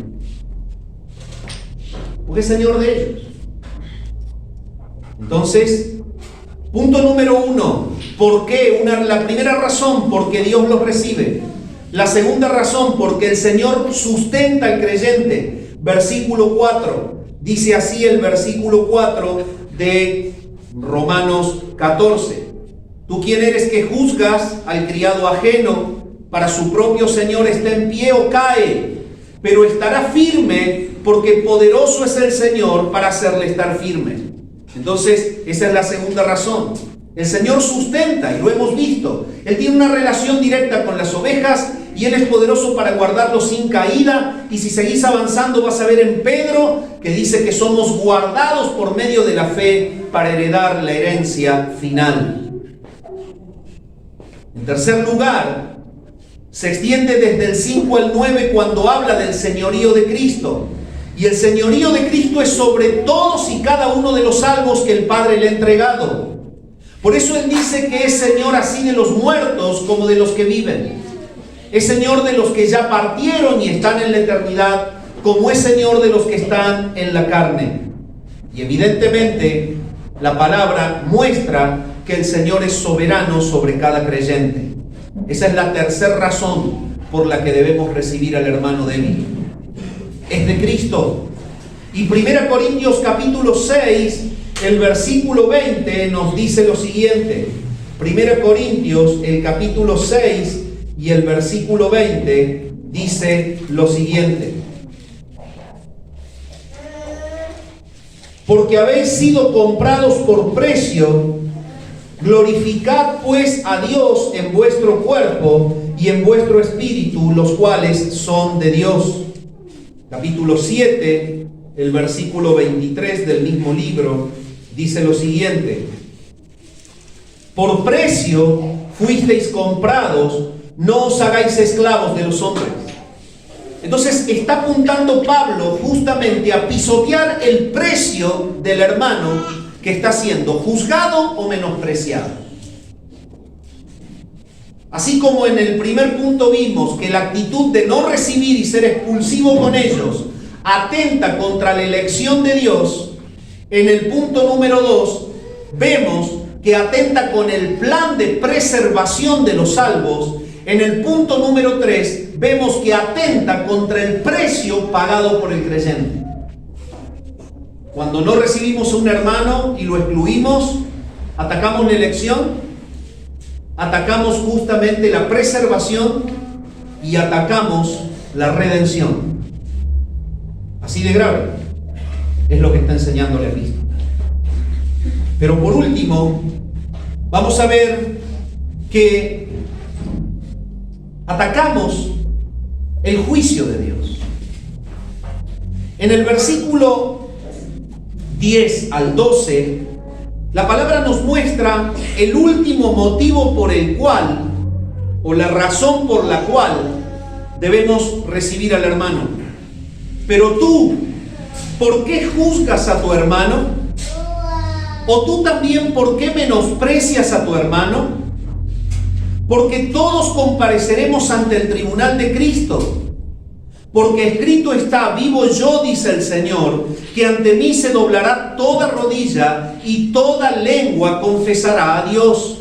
Porque es Señor de ellos. Entonces, punto número 1. ¿Por qué? La primera razón, porque Dios los recibe. La segunda razón, porque el Señor sustenta al creyente. Versículo 4. Dice así el versículo 4 de Romanos 14. ¿Tú quién eres que juzgas al criado ajeno? Para su propio Señor está en pie o cae, pero estará firme porque poderoso es el Señor para hacerle estar firme. Entonces, esa es la segunda razón. El Señor sustenta, y lo hemos visto. Él tiene una relación directa con las ovejas y Él es poderoso para guardarlos sin caída. Y si seguís avanzando vas a ver en Pedro que dice que somos guardados por medio de la fe para heredar la herencia final. En tercer lugar, se extiende desde el 5 al 9 cuando habla del señorío de Cristo. Y el señorío de Cristo es sobre todos y cada uno de los salvos que el Padre le ha entregado. Por eso Él dice que es Señor así de los muertos como de los que viven. Es Señor de los que ya partieron y están en la eternidad, como es Señor de los que están en la carne. Y evidentemente la palabra muestra que el Señor es soberano sobre cada creyente. Esa es la tercera razón por la que debemos recibir al hermano débil. Es de Cristo. Y 1 Corintios capítulo 6, el versículo 20 nos dice lo siguiente. 1 Corintios, el capítulo 6 y el versículo 20 dice lo siguiente. Porque habéis sido comprados por precio, glorificad pues a Dios en vuestro cuerpo y en vuestro espíritu, los cuales son de Dios. Capítulo 7, el versículo 23 del mismo libro, dice lo siguiente. Por precio fuisteis comprados, no os hagáis esclavos de los hombres. Entonces está apuntando Pablo justamente a pisotear el precio del hermano que está siendo juzgado o menospreciado. Así como en el primer punto vimos que la actitud de no recibir y ser expulsivo con ellos atenta contra la elección de Dios, en el punto número 2 vemos que atenta con el plan de preservación de los salvos. En el punto número 3 vemos que atenta contra el precio pagado por el creyente. Cuando no recibimos a un hermano y lo excluimos, atacamos la elección, atacamos justamente la preservación y atacamos la redención. Así de grave es lo que está enseñando la epístola. Pero por último, vamos a ver que atacamos el juicio de Dios. En el versículo 10 al 12, la palabra nos muestra el último motivo por el cual, o la razón por la cual debemos recibir al hermano. Pero tú, ¿por qué juzgas a tu hermano? ¿O tú también por qué menosprecias a tu hermano? Porque todos compareceremos ante el tribunal de Cristo. Porque escrito está: vivo yo, dice el Señor, que ante mí se doblará toda rodilla y toda lengua confesará a Dios.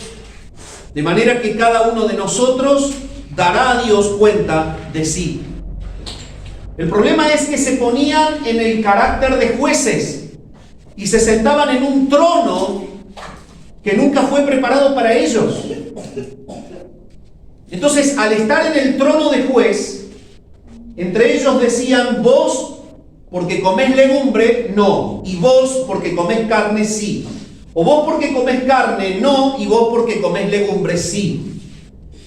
De manera que cada uno de nosotros dará a Dios cuenta de sí. El problema es que se ponían en el carácter de jueces y se sentaban en un trono que nunca fue preparado para ellos. Entonces, al estar en el trono de juez, entre ellos decían: vos porque comés legumbre, no, y vos porque comés carne, sí. O vos porque comés carne, no, y vos porque comés legumbre, sí.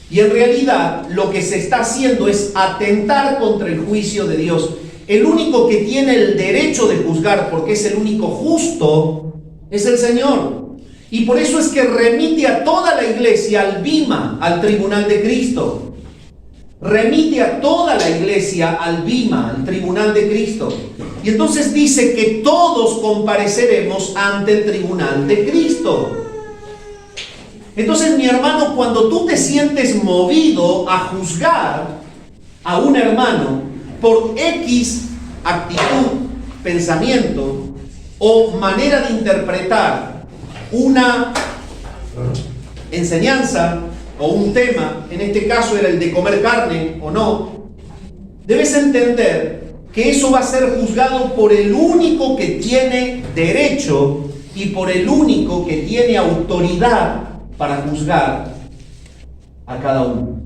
Y en realidad lo que se está haciendo es atentar contra el juicio de Dios. El único que tiene el derecho de juzgar, porque es el único justo, es el Señor. Y por eso es que remite a toda la iglesia al bima, al tribunal de Cristo. Remite a toda la iglesia al bima, al tribunal de Cristo. Y entonces dice que todos compareceremos ante el tribunal de Cristo. Entonces, mi hermano, cuando tú te sientes movido a juzgar a un hermano por X actitud, pensamiento o manera de interpretar una enseñanza o un tema, en este caso era el de comer carne o no, debes entender que eso va a ser juzgado por el único que tiene derecho y por el único que tiene autoridad para juzgar a cada uno.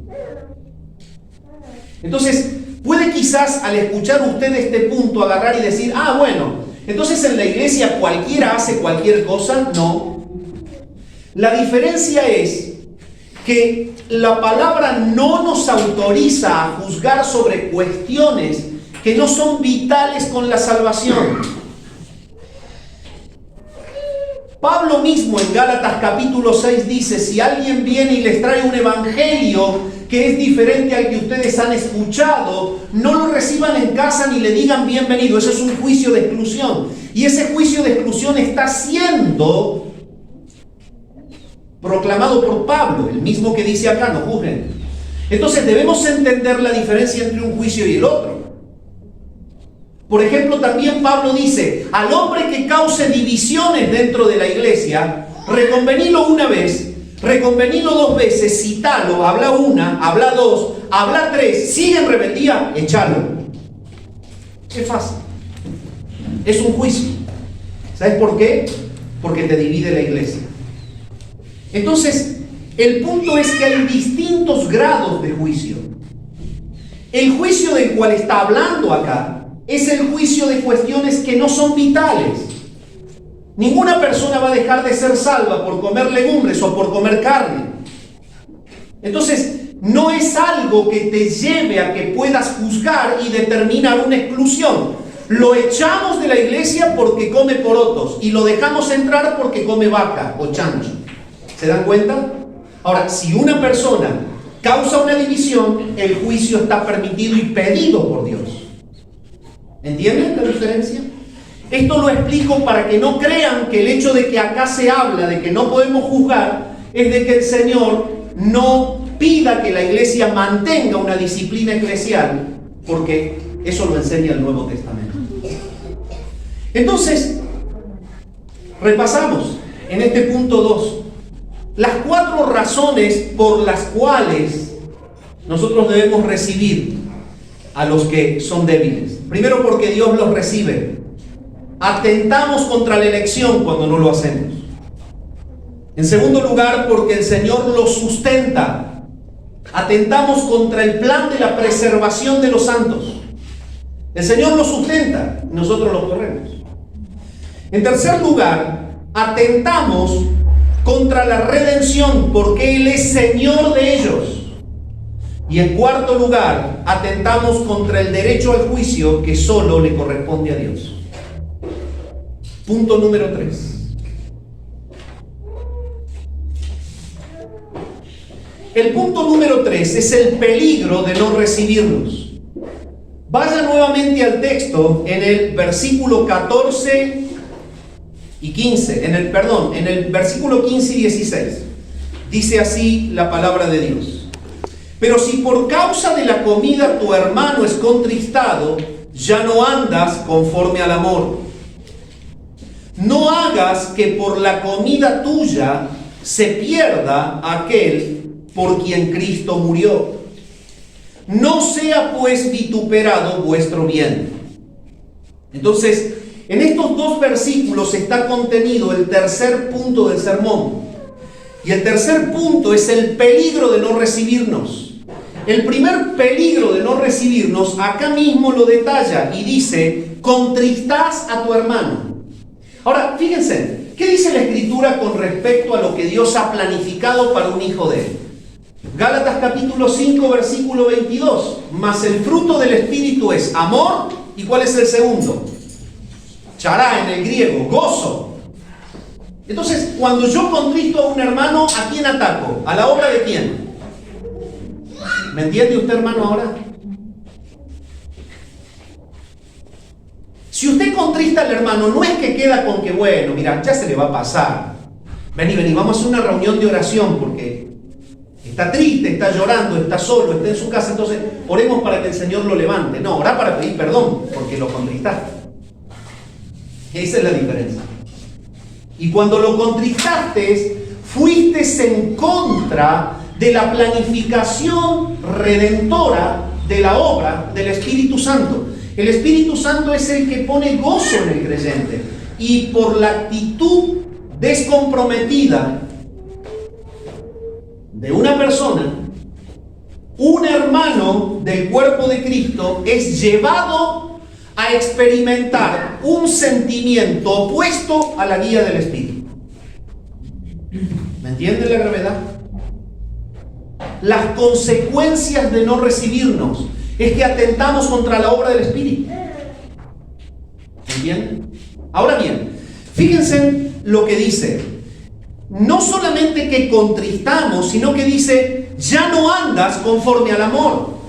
Entonces, puede quizás al escuchar usted este punto agarrar y decir: ah, bueno, entonces en la iglesia cualquiera hace cualquier cosa. No. La diferencia es que la palabra no nos autoriza a juzgar sobre cuestiones que no son vitales con la salvación. Pablo mismo en Gálatas capítulo 6 dice: si alguien viene y les trae un evangelio que es diferente al que ustedes han escuchado, no lo reciban en casa ni le digan bienvenido. Eso es un juicio de exclusión. Y ese juicio de exclusión está siendo proclamado por Pablo, el mismo que dice acá: no juzguen. Entonces debemos entender la diferencia entre un juicio y el otro. Por ejemplo, también Pablo dice: al hombre que cause divisiones dentro de la iglesia, reconvenilo una vez, reconvenilo dos veces, citalo, habla una, habla dos, habla tres, sigue en rebeldía, échalo. Es fácil. Es un juicio. ¿Sabes por qué? Porque te divide la iglesia. Entonces, el punto es que hay distintos grados de juicio. El juicio del cual está hablando acá es el juicio de cuestiones que no son vitales. Ninguna persona va a dejar de ser salva por comer legumbres o por comer carne. Entonces, no es algo que te lleve a que puedas juzgar y determinar una exclusión. Lo echamos de la iglesia porque come porotos y lo dejamos entrar porque come vaca o chancho. ¿Se dan cuenta? Ahora, si una persona causa una división, el juicio está permitido y pedido por Dios. ¿Entienden la diferencia? Esto lo explico para que no crean que el hecho de que acá se habla de que no podemos juzgar es de que el Señor no pida que la iglesia mantenga una disciplina eclesial, porque eso lo enseña el Nuevo Testamento. Entonces, repasamos en este punto 2 las 4 razones por las cuales nosotros debemos recibir a los que son débiles. Primero, porque Dios los recibe. Atentamos contra la elección cuando no lo hacemos. En segundo lugar, porque el Señor los sustenta. Atentamos contra el plan de la preservación de los santos. El Señor los sustenta, nosotros los corremos. En tercer lugar, atentamos contra la redención, porque Él es Señor de ellos. Y en cuarto lugar, atentamos contra el derecho al juicio que solo le corresponde a Dios. Punto número 3. El punto número 3 es el peligro de no recibirlos. Vaya nuevamente al texto en el versículo 14 y 15, en el versículo 15 y 16. Dice así la palabra de Dios: Pero si por causa de la comida tu hermano es contristado, ya no andas conforme al amor. No hagas que por la comida tuya se pierda aquel por quien Cristo murió. No sea pues vituperado vuestro bien. Entonces, en estos dos versículos está contenido el tercer punto del sermón. Y el tercer punto es el peligro de no recibirnos. El primer peligro de no recibirnos, acá mismo lo detalla y dice, contristás a tu hermano. Ahora, fíjense, ¿qué dice la Escritura con respecto a lo que Dios ha planificado para un hijo de Él? Gálatas capítulo 5, versículo 22. Mas el fruto del Espíritu es amor. ¿Y cuál es el segundo? Chará en el griego, gozo. Entonces, cuando yo contristo a un hermano, ¿a quién ataco? ¿A la obra de quién? ¿Me entiende usted, hermano, ahora? Si usted contrista al hermano, no es que queda con que, bueno, mira, ya se le va a pasar. Vení, vamos a hacer una reunión de oración porque está triste, está llorando, está solo, está en su casa, entonces oremos para que el Señor lo levante. No, orá para pedir perdón porque lo contristaste. Esa es la diferencia. Y cuando lo contristaste, fuiste en contra de la planificación redentora de la obra del Espíritu Santo. El Espíritu Santo es el que pone gozo en el creyente. Y por la actitud descomprometida de una persona, un hermano del cuerpo de Cristo es llevado a experimentar un sentimiento opuesto a la guía del Espíritu. ¿Me entiende la gravedad? Las consecuencias de no recibirnos es que atentamos contra la obra del Espíritu. ¿Entienden? Ahora bien, fíjense lo que dice. No solamente que contristamos, sino que dice, ya no andas conforme al amor.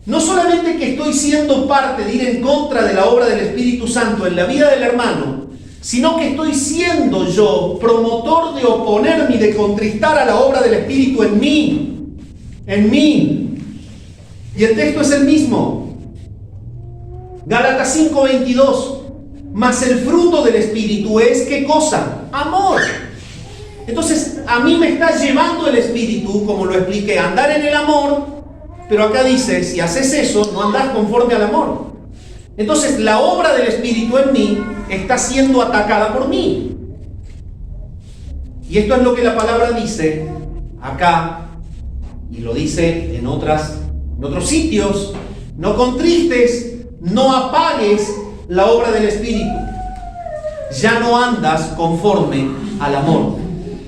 No solamente que estoy siendo parte de ir en contra de la obra del Espíritu Santo en la vida del hermano, sino que estoy siendo yo promotor de oponerme y de contristar a la obra del Espíritu en mí. En mí. Y el texto es el mismo. Gálatas 5:22. Mas el fruto del Espíritu es, ¿qué cosa? Amor. Entonces, a mí me está llevando el Espíritu, como lo expliqué, a andar en el amor. Pero acá dice, si haces eso, no andás conforme al amor. Entonces, la obra del Espíritu en mí está siendo atacada por mí. Y esto es lo que la palabra dice acá, y lo dice en otros sitios. No contristes, no apagues la obra del Espíritu. Ya no andas conforme al amor.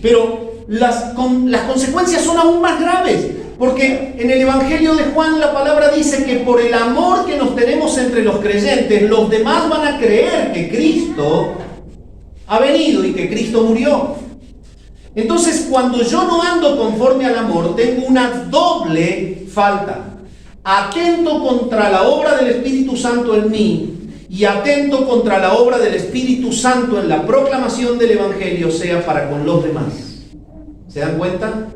Pero las consecuencias son aún más graves. Porque en el Evangelio de Juan la palabra dice que por el amor que nos tenemos entre los creyentes, los demás van a creer que Cristo ha venido y que Cristo murió. Entonces, cuando yo no ando conforme al amor, tengo una doble falta. Atento contra la obra del Espíritu Santo en mí y atento contra la obra del Espíritu Santo en la proclamación del Evangelio, sea para con los demás. ¿Se dan cuenta?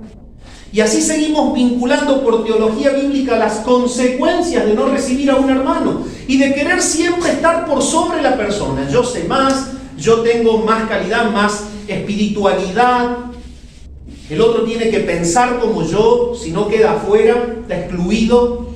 Y así seguimos vinculando por teología bíblica las consecuencias de no recibir a un hermano y de querer siempre estar por sobre la persona. Yo sé más, yo tengo más calidad, más espiritualidad. El otro tiene que pensar como yo, si no queda afuera, está excluido.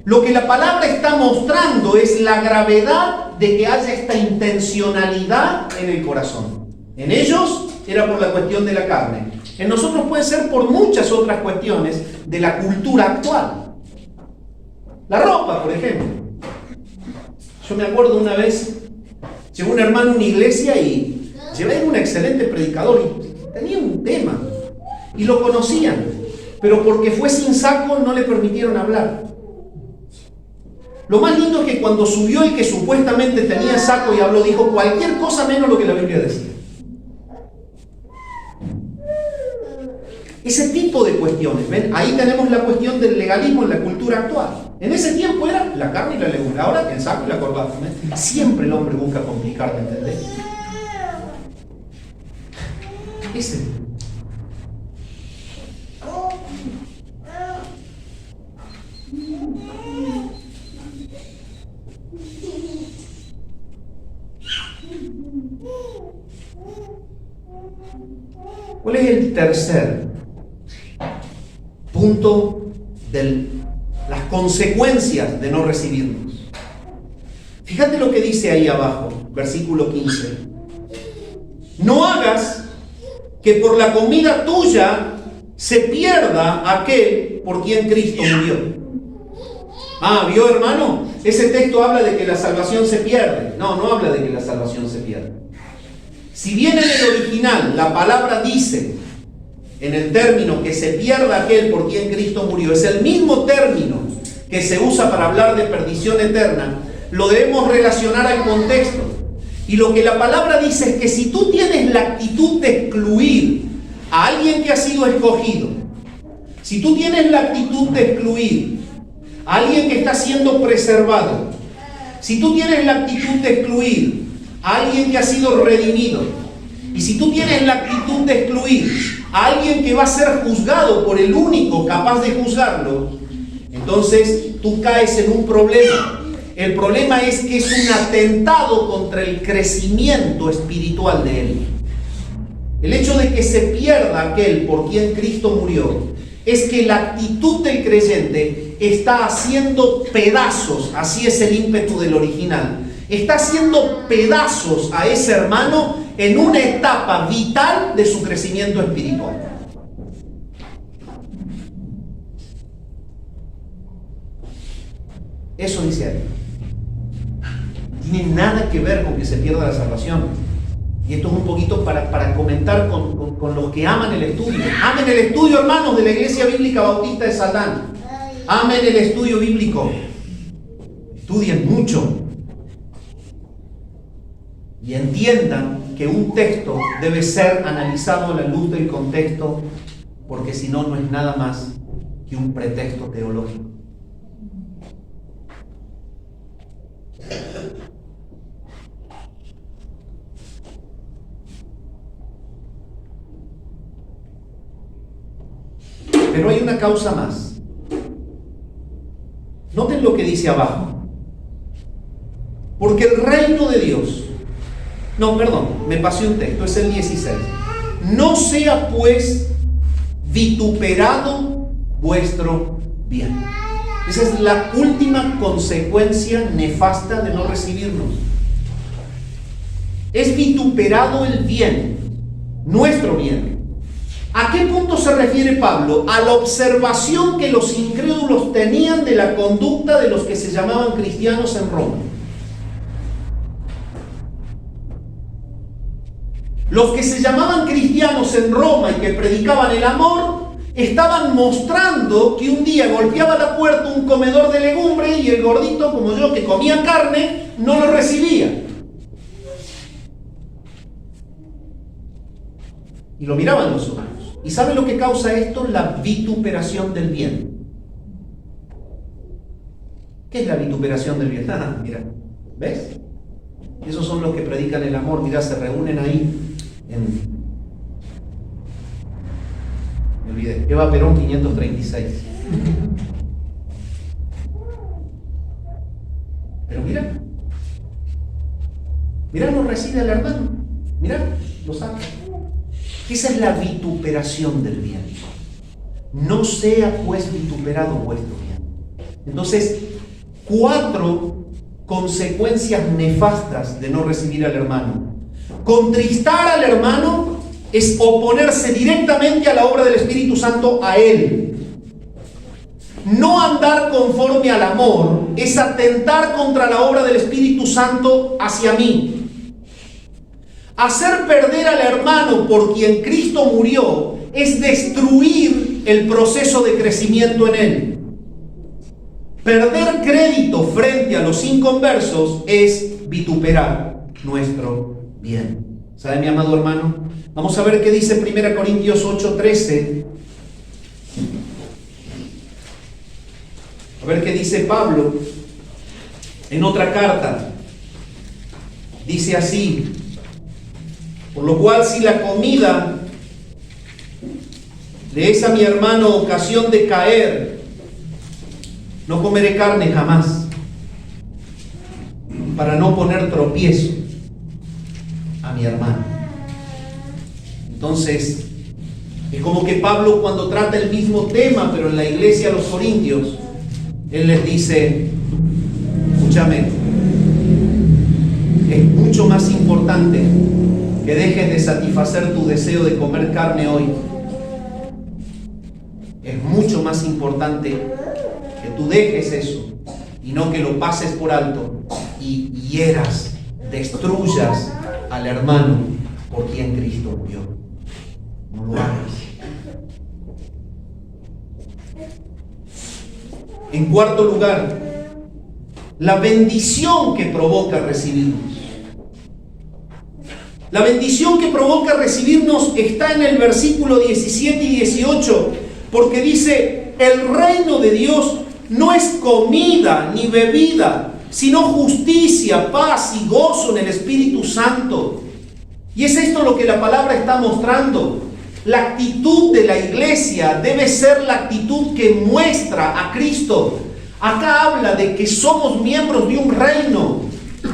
Lo que la palabra está mostrando es la gravedad de que haya esta intencionalidad en el corazón. En ellos era por la cuestión de la carne. En nosotros puede ser por muchas otras cuestiones de la cultura actual. La ropa, por ejemplo. Yo me acuerdo una vez, llegó un hermano a una iglesia y llevé un excelente predicador y tenía un tema. Y lo conocían, pero porque fue sin saco no le permitieron hablar. Lo más lindo es que cuando subió el que supuestamente tenía saco y habló, dijo cualquier cosa menos lo que la Biblia decía. Ese tipo de cuestiones, ¿ven? Ahí tenemos la cuestión del legalismo en la cultura actual. En ese tiempo era la carne y la legumbre, ahora el saco y la corbata. ¿Ven? Siempre el hombre busca complicar, ¿me entendés? ¿Cuál es el tercer punto de las consecuencias de no recibirnos? Fíjate lo que dice ahí abajo, versículo 15. No hagas que por la comida tuya se pierda aquel por quien Cristo murió. ¿Vio, hermano? Ese texto habla de que la salvación se pierde. No habla de que la salvación se pierde. Si bien en el original la palabra dice, en el término que se pierda aquel por quien Cristo murió, es el mismo término que se usa para hablar de perdición eterna, lo debemos relacionar al contexto. Y lo que la palabra dice es que si tú tienes la actitud de excluir a alguien que ha sido escogido, si tú tienes la actitud de excluir a alguien que está siendo preservado, si tú tienes la actitud de excluir a alguien que ha sido redimido, y si tú tienes la actitud de excluir a alguien que va a ser juzgado por el único capaz de juzgarlo, entonces tú caes en un problema. El problema es que es un atentado contra el crecimiento espiritual de él. El hecho de que se pierda aquel por quien Cristo murió es que la actitud del creyente está haciendo pedazos, así es el ímpetu del original, está haciendo pedazos a ese hermano en una etapa vital de su crecimiento espiritual. Eso dice ahí. No tiene nada que ver con que se pierda la salvación. Y esto es un poquito para comentar con los que aman el estudio. Amen el estudio, hermanos, de la Iglesia Bíblica Bautista de Satán. Amen el estudio bíblico. Estudien mucho. Y entiendan que un texto debe ser analizado a la luz del contexto, porque si no, no es nada más que un pretexto teológico. Pero hay una causa más. Noten lo que dice abajo. Porque el reino de Dios... me pasé un texto, es el 16. No sea pues vituperado vuestro bien. Esa es la última consecuencia nefasta de no recibirnos. Es vituperado el bien, nuestro bien. ¿A qué punto se refiere Pablo? A la observación que los incrédulos tenían de la conducta de los que se llamaban cristianos en Roma. Los que se llamaban cristianos en Roma y que predicaban el amor, estaban mostrando que un día golpeaba la puerta un comedor de legumbre y el gordito, como yo, que comía carne, no lo recibía. Y lo miraban los ojos. ¿Y sabe lo que causa esto? La vituperación del bien. ¿Qué es la vituperación del bien? Mira, ¿ves? Esos son los que predican el amor. Mira, se reúnen ahí me olvidé, Eva Perón 536. Pero mira, no recibe al hermano. Mira, lo saca. Esa es la vituperación del bien. No sea pues vituperado vuestro bien. Entonces, 4 consecuencias nefastas de no recibir al hermano. Contristar al hermano es oponerse directamente a la obra del Espíritu Santo a él. No andar conforme al amor es atentar contra la obra del Espíritu Santo hacia mí. Hacer perder al hermano por quien Cristo murió es destruir el proceso de crecimiento en él. Perder crédito frente a los inconversos es vituperar nuestro bien. ¿Sabe, mi amado hermano? Vamos a ver qué dice 1 Corintios 8:13. A ver qué dice Pablo en otra carta. Dice así: por lo cual, si la comida le es a mi hermano ocasión de caer, no comeré carne jamás, para no poner tropiezo a mi hermano. Entonces, es como que Pablo, cuando trata el mismo tema, pero en la iglesia de los Corintios, él les dice: escúchame, es mucho más importante que dejes de satisfacer tu deseo de comer carne hoy. Es mucho más importante que tú dejes eso y no que lo pases por alto y hieras, destruyas al hermano por quien Cristo murió. No lo hagas. En cuarto lugar, la bendición que provoca recibirnos. La bendición que provoca recibirnos está en el versículo 17 y 18, porque dice: el reino de Dios no es comida ni bebida, sino justicia, paz y gozo en el Espíritu Santo. Y es esto lo que la palabra está mostrando. La actitud de la iglesia debe ser la actitud que muestra a Cristo. Acá habla de que somos miembros de un reino.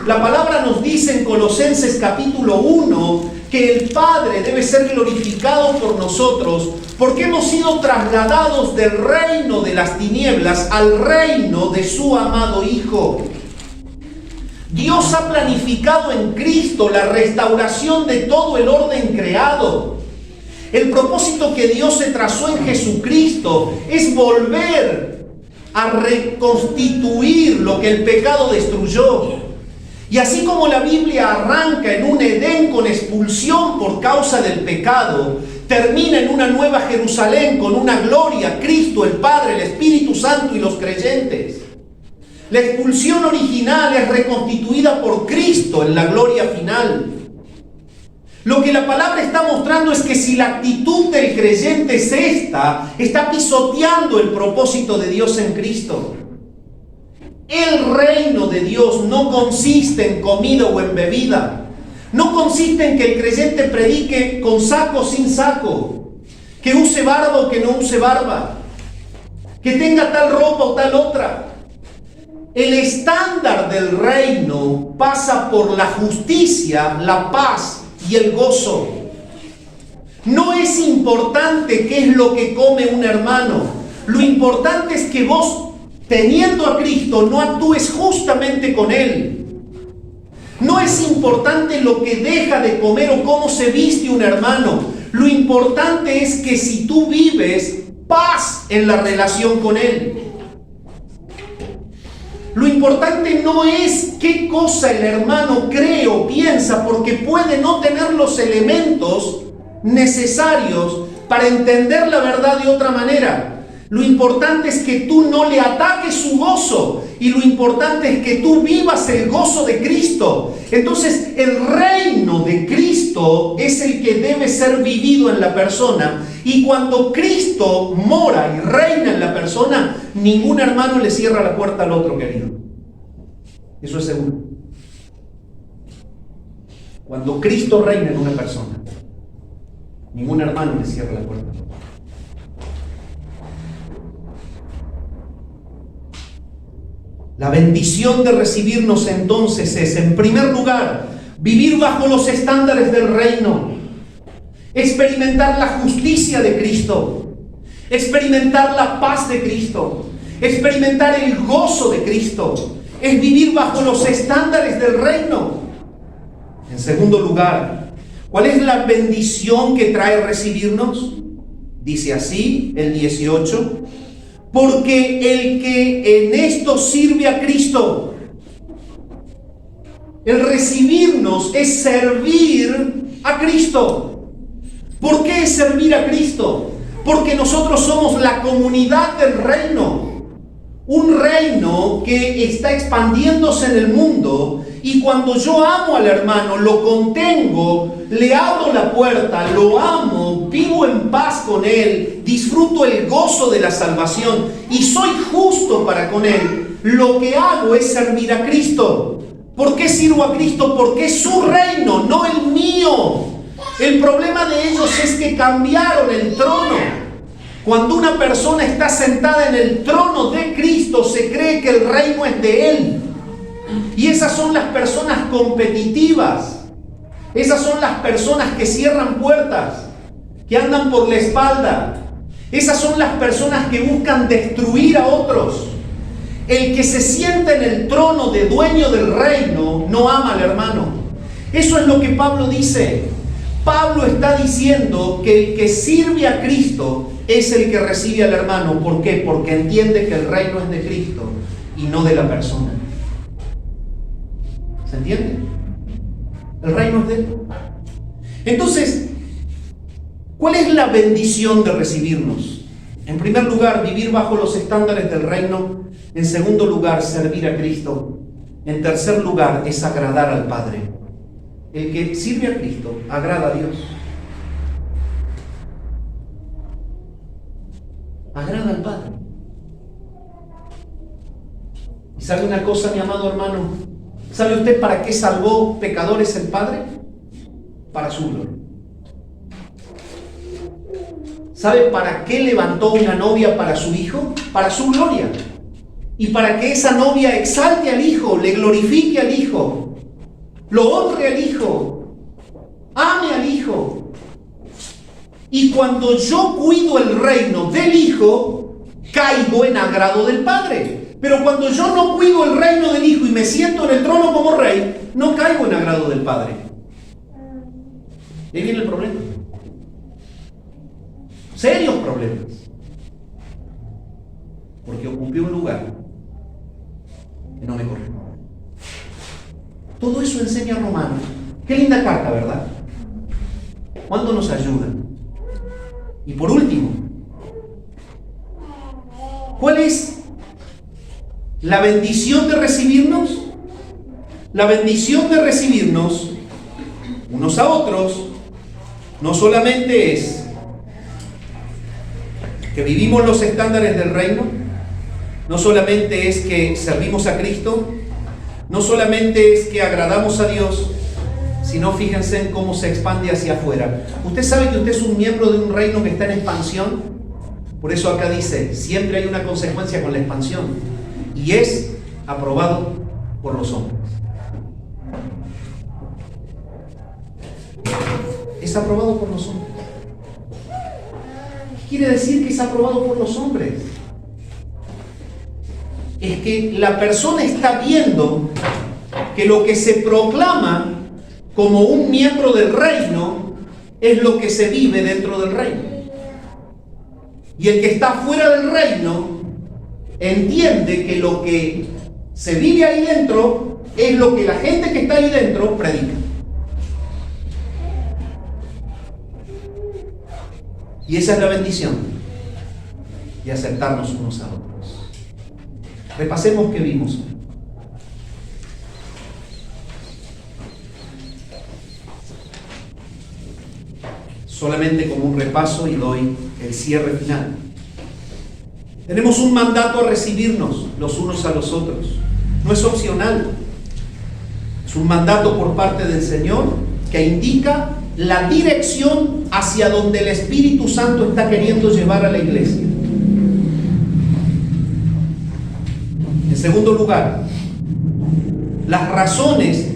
La palabra nos dice en Colosenses capítulo 1 que el Padre debe ser glorificado por nosotros porque hemos sido trasladados del reino de las tinieblas al reino de su amado Hijo. Dios ha planificado en Cristo la restauración de todo el orden creado. El propósito que Dios se trazó en Jesucristo es volver a reconstituir lo que el pecado destruyó. Y así como la Biblia arranca en un Edén con expulsión por causa del pecado, termina en una nueva Jerusalén con una gloria, Cristo, el Padre, el Espíritu Santo y los creyentes. La expulsión original es reconstituida por Cristo en la gloria final. Lo que la palabra está mostrando es que si la actitud del creyente es esta, está pisoteando el propósito de Dios en Cristo. El reino de Dios no consiste en comida o en bebida. No consiste en que el creyente predique con saco o sin saco, que use barba o que no use barba, que tenga tal ropa o tal otra. El estándar del reino pasa por la justicia, la paz y el gozo. No es importante qué es lo que come un hermano. Lo importante es que vos, teniendo a Cristo, no actúes justamente con Él. No es importante lo que deja de comer o cómo se viste un hermano. Lo importante es que si tú vives paz en la relación con Él. Lo importante no es qué cosa el hermano cree o piensa, porque puede no tener los elementos necesarios para entender la verdad de otra manera. Lo importante es que tú no le ataques su gozo, y lo importante es que tú vivas el gozo de Cristo. Entonces, el reino de Cristo es el que debe ser vivido en la persona, y cuando Cristo mora y reina en la persona, ningún hermano le cierra la puerta al otro, querido. Eso es seguro. Cuando Cristo reina en una persona, ningún hermano le cierra la puerta al otro. La bendición de recibirnos entonces es, en primer lugar, vivir bajo los estándares del reino, experimentar la justicia de Cristo, experimentar la paz de Cristo, experimentar el gozo de Cristo. Es vivir bajo los estándares del reino. En segundo lugar, ¿cuál es la bendición que trae recibirnos? Dice así el 18: porque el que en esto sirve a Cristo. El recibirnos es servir a Cristo. ¿Por qué es servir a Cristo? Porque nosotros somos la comunidad del reino. Un reino que está expandiéndose en el mundo, y cuando yo amo al hermano, lo contengo, le abro la puerta, lo amo, vivo en paz con él, disfruto el gozo de la salvación y soy justo para con él, lo que hago es servir a Cristo. ¿Por qué sirvo a Cristo? Porque es su reino, no el mío. El problema de ellos es que cambiaron el trono. Cuando una persona está sentada en el trono de Cristo, se cree que el reino es de Él. Y esas son las personas competitivas. Esas son las personas que cierran puertas. que andan por la espalda. Esas son las personas que buscan destruir a otros. El que se sienta en el trono de dueño del reino no ama al hermano. Eso es lo que Pablo dice. Pablo está diciendo que el que sirve a Cristo es el que recibe al hermano. ¿Por qué? Porque entiende que el reino es de Cristo y no de la persona. ¿Se entiende? El reino es de Él. Entonces, ¿cuál es la bendición de recibirnos? En primer lugar, vivir bajo los estándares del reino. En segundo lugar, servir a Cristo. En tercer lugar, es agradar al Padre. El que sirve a Cristo agrada a Dios. Agrada al Padre. ¿Y sabe una cosa, mi amado hermano? ¿Sabe usted para qué salvó pecadores el Padre? Para su gloria. ¿Sabe para qué levantó una novia para su hijo? Para su gloria. Y para que esa novia exalte al hijo, le glorifique al hijo, lo honre al hijo, ame al hijo. Y cuando yo cuido el reino del hijo, caigo en agrado del Padre. Pero cuando yo no cuido el reino del hijo y me siento en el trono como rey, no caigo en agrado del Padre. Y ahí viene el problema. Serios problemas. Porque ocupé un lugar que no me corresponde. Todo eso enseña Romanos. Qué linda carta, ¿verdad? ¿Cuánto nos ayuda? Y por último, ¿cuál es la bendición de recibirnos? La bendición de recibirnos unos a otros no solamente es que vivimos los estándares del reino, no solamente es que servimos a Cristo, no solamente es que agradamos a Dios, sino fíjense en cómo se expande hacia afuera. Usted sabe que usted es un miembro de un reino que está en expansión. Por eso acá dice, siempre hay una consecuencia con la expansión, y es aprobado por los hombres. Es aprobado por los hombres. ¿Qué quiere decir que es aprobado por los hombres? Es que la persona está viendo que lo que se proclama como un miembro del reino es lo que se vive dentro del reino. Y el que está fuera del reino entiende que lo que se vive ahí dentro es lo que la gente que está ahí dentro predica. Y esa es la bendición de aceptarnos unos a otros. Repasemos qué vimos. Solamente como un repaso y doy el cierre final. Tenemos un mandato a recibirnos los unos a los otros. No es opcional. Es un mandato por parte del Señor que indica la dirección hacia donde el Espíritu Santo está queriendo llevar a la iglesia. En segundo lugar, las razones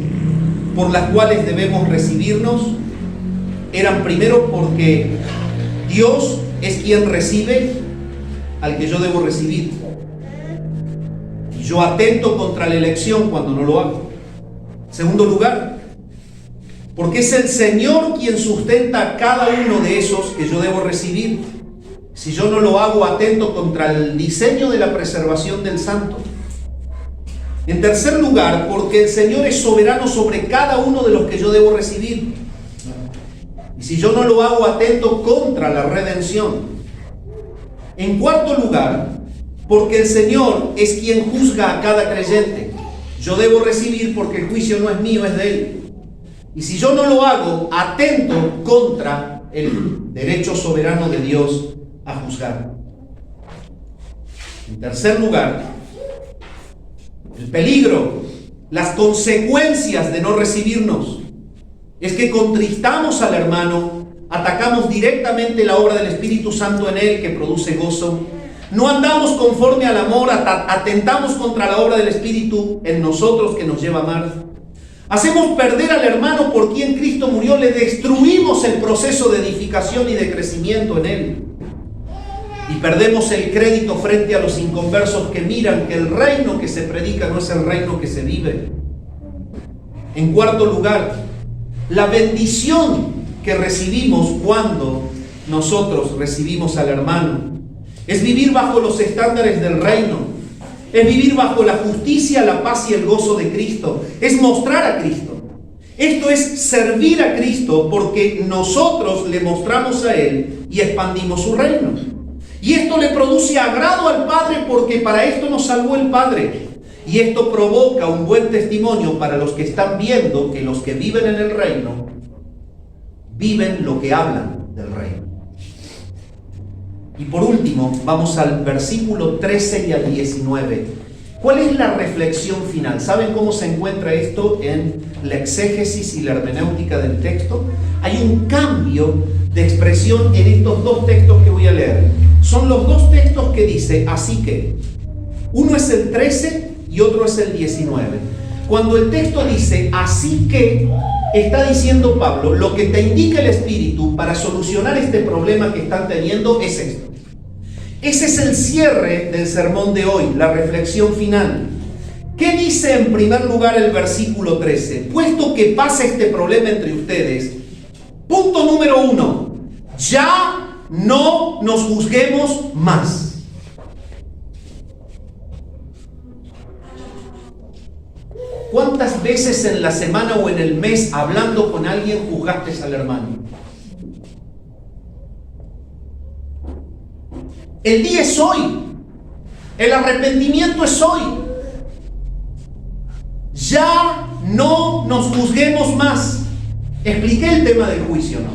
por las cuales debemos recibirnos eran primero porque Dios es quien recibe al que yo debo recibir. Y yo atento contra la elección cuando no lo hago. En segundo lugar, porque es el Señor quien sustenta a cada uno de esos que yo debo recibir. Si yo no lo hago, atento contra el diseño de la preservación del santo. En tercer lugar, porque el Señor es soberano sobre cada uno de los que yo debo recibir. Y si yo no lo hago, atento contra la redención. En cuarto lugar, porque el Señor es quien juzga a cada creyente. Yo debo recibir porque el juicio no es mío, es de Él. Y si yo no lo hago, atento contra el derecho soberano de Dios a juzgar. En tercer lugar, el peligro, las consecuencias de no recibirnos, es que contristamos al hermano, atacamos directamente la obra del Espíritu Santo en él que produce gozo, no andamos conforme al amor, atentamos contra la obra del Espíritu en nosotros que nos lleva a amar. Hacemos perder al hermano por quien Cristo murió, le destruimos el proceso de edificación y de crecimiento en él. Y perdemos el crédito frente a los inconversos que miran que el reino que se predica no es el reino que se vive. En cuarto lugar, la bendición que recibimos cuando nosotros recibimos al hermano es vivir bajo los estándares del reino. Es vivir bajo la justicia, la paz y el gozo de Cristo. Es mostrar a Cristo. Esto es servir a Cristo porque nosotros le mostramos a Él y expandimos su reino. Y esto le produce agrado al Padre porque para esto nos salvó el Padre. Y esto provoca un buen testimonio para los que están viendo que los que viven en el reino viven lo que hablan del reino. Y por último, vamos al versículo 13 y al 19. ¿Cuál es la reflexión final? ¿Saben cómo se encuentra esto en la exégesis y la hermenéutica del texto? Hay un cambio de expresión en estos dos textos que voy a leer. Son los dos textos que dice, así que. Uno es el 13 y otro es el 19. Cuando el texto dice, así que, está diciendo Pablo, lo que te indica el Espíritu para solucionar este problema que están teniendo es esto. Ese es el cierre del sermón de hoy, la reflexión final. ¿Qué dice en primer lugar el versículo 13? Puesto que pasa este problema entre ustedes, punto número 1, ya no nos juzguemos más. ¿Cuántas veces en la semana o en el mes, hablando con alguien, juzgaste al hermano? El día es hoy. El arrepentimiento es hoy. Ya no nos juzguemos más. Expliqué el tema del juicio, ¿no?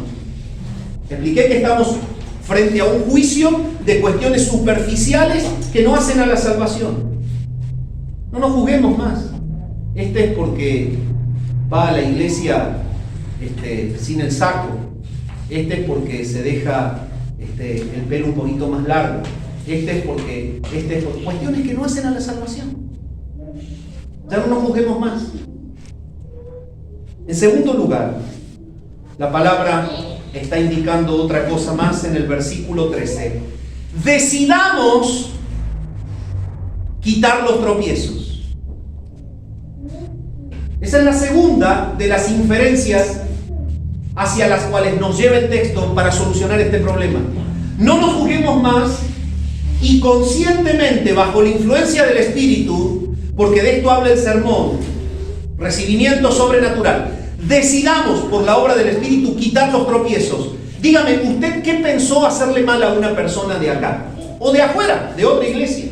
Expliqué que estamos frente a un juicio de cuestiones superficiales que no hacen a la salvación. No nos juzguemos más. Este es porque va a la iglesia sin el saco. Este es porque se deja el pelo un poquito más largo. Este es por cuestiones que no hacen a la salvación. Ya no nos juzguemos más. En segundo lugar, la palabra está indicando otra cosa más en el versículo 13. Decidamos quitar los tropiezos. Esa es la segunda de las inferencias hacia las cuales nos lleva el texto para solucionar este problema. No nos juzguemos más y conscientemente, bajo la influencia del Espíritu, porque de esto habla el sermón, recibimiento sobrenatural, decidamos por la obra del Espíritu quitar los tropiezos. Dígame, ¿usted qué pensó hacerle mal a una persona de acá? O de afuera, de otra iglesia.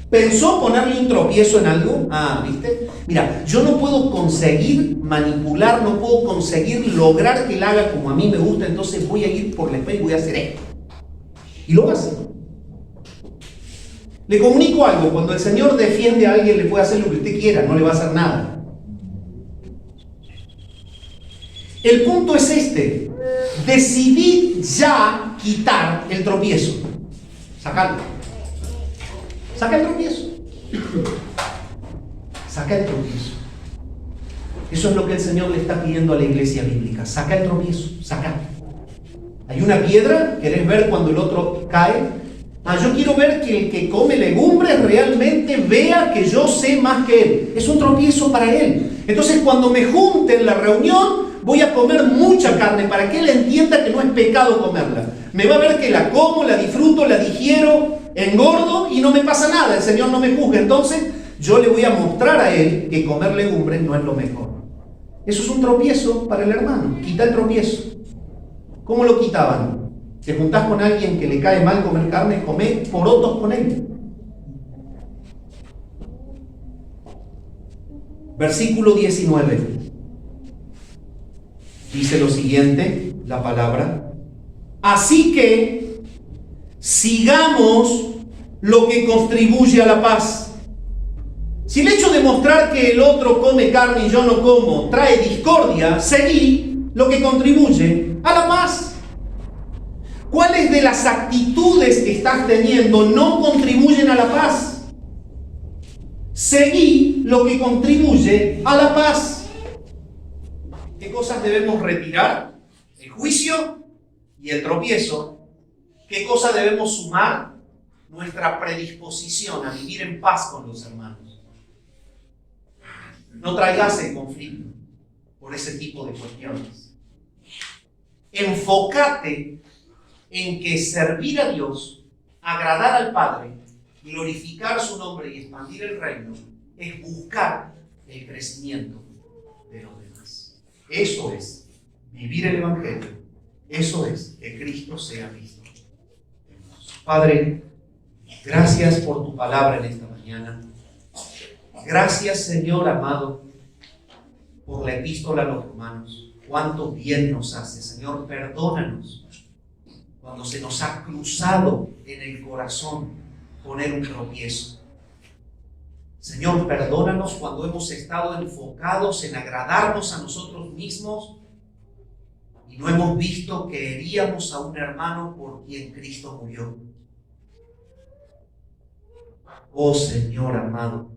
¿Pensó ponerle un tropiezo en algo? ¿Viste? Mira, yo no puedo conseguir manipular, no puedo conseguir lograr que él haga como a mí me gusta, entonces voy a ir por la espalda y voy a hacer esto. Y lo hace. Le comunico algo, cuando el Señor defiende a alguien le puede hacer lo que usted quiera, no le va a hacer nada. El punto es este: decidid ya quitar el tropiezo. Sacarlo. Saca el tropiezo. Saca el tropiezo. Eso es lo que el Señor le está pidiendo a la iglesia bíblica. Saca el tropiezo. Saca. Hay una piedra, ¿querés ver cuando el otro cae? Yo quiero ver que el que come legumbres realmente vea que yo sé más que él. Es un tropiezo para él. Entonces, cuando me junte en la reunión, voy a comer mucha carne para que él entienda que no es pecado comerla. Me va a ver que la como, la disfruto, la digiero, engordo y no me pasa nada. El Señor no me juzga. Entonces, yo le voy a mostrar a él que comer legumbres no es lo mejor. Eso es un tropiezo para el hermano. Quita el tropiezo. ¿Cómo lo quitaban? Te juntás con alguien que le cae mal comer carne, comé porotos con él. Versículo 19. Dice lo siguiente, la palabra. Así que sigamos lo que contribuye a la paz. Si el hecho de mostrar que el otro come carne y yo no como trae discordia, seguí lo que contribuye a la paz. ¿Cuáles de las actitudes que estás teniendo no contribuyen a la paz? Seguí lo que contribuye a la paz. ¿Qué cosas debemos retirar? El juicio y el tropiezo. ¿Qué cosas debemos sumar? Nuestra predisposición a vivir en paz con los hermanos. No traigas el conflicto por ese tipo de cuestiones. Enfócate en que servir a Dios, agradar al Padre, glorificar su nombre y expandir el reino es buscar el crecimiento de los demás. Eso es vivir el Evangelio. Eso es que Cristo sea visto. Padre, gracias por tu palabra en esta mañana. Gracias, Señor amado, por la epístola a los romanos. Cuánto bien nos hace, Señor. Perdónanos cuando se nos ha cruzado en el corazón poner un tropiezo. Señor, perdónanos cuando hemos estado enfocados en agradarnos a nosotros mismos y no hemos visto que heríamos a un hermano por quien Cristo murió. Oh Señor amado,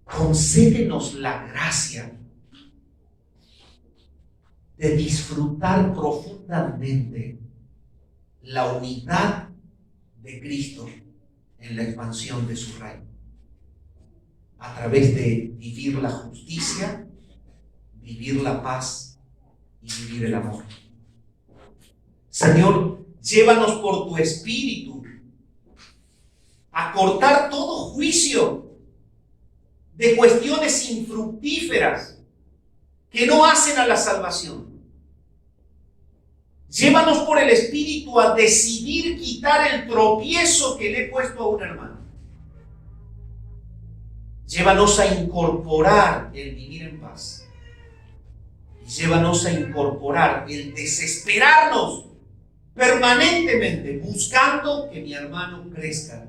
concédenos la gracia de disfrutar profundamente la unidad de Cristo en la expansión de su reino, a través de vivir la justicia, vivir la paz y vivir el amor. Señor, llévanos por tu Espíritu a cortar todo juicio de cuestiones infructíferas que no hacen a la salvación. Llévanos por el Espíritu a decidir quitar el tropiezo que le he puesto a un hermano. Llévanos a incorporar el vivir en paz. Y llévanos a incorporar el desesperarnos permanentemente buscando que mi hermano crezca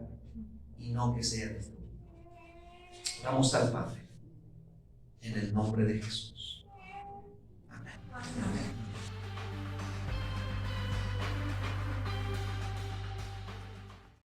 y no que sea destruido. Oramos al Padre en el nombre de Jesús. Amén.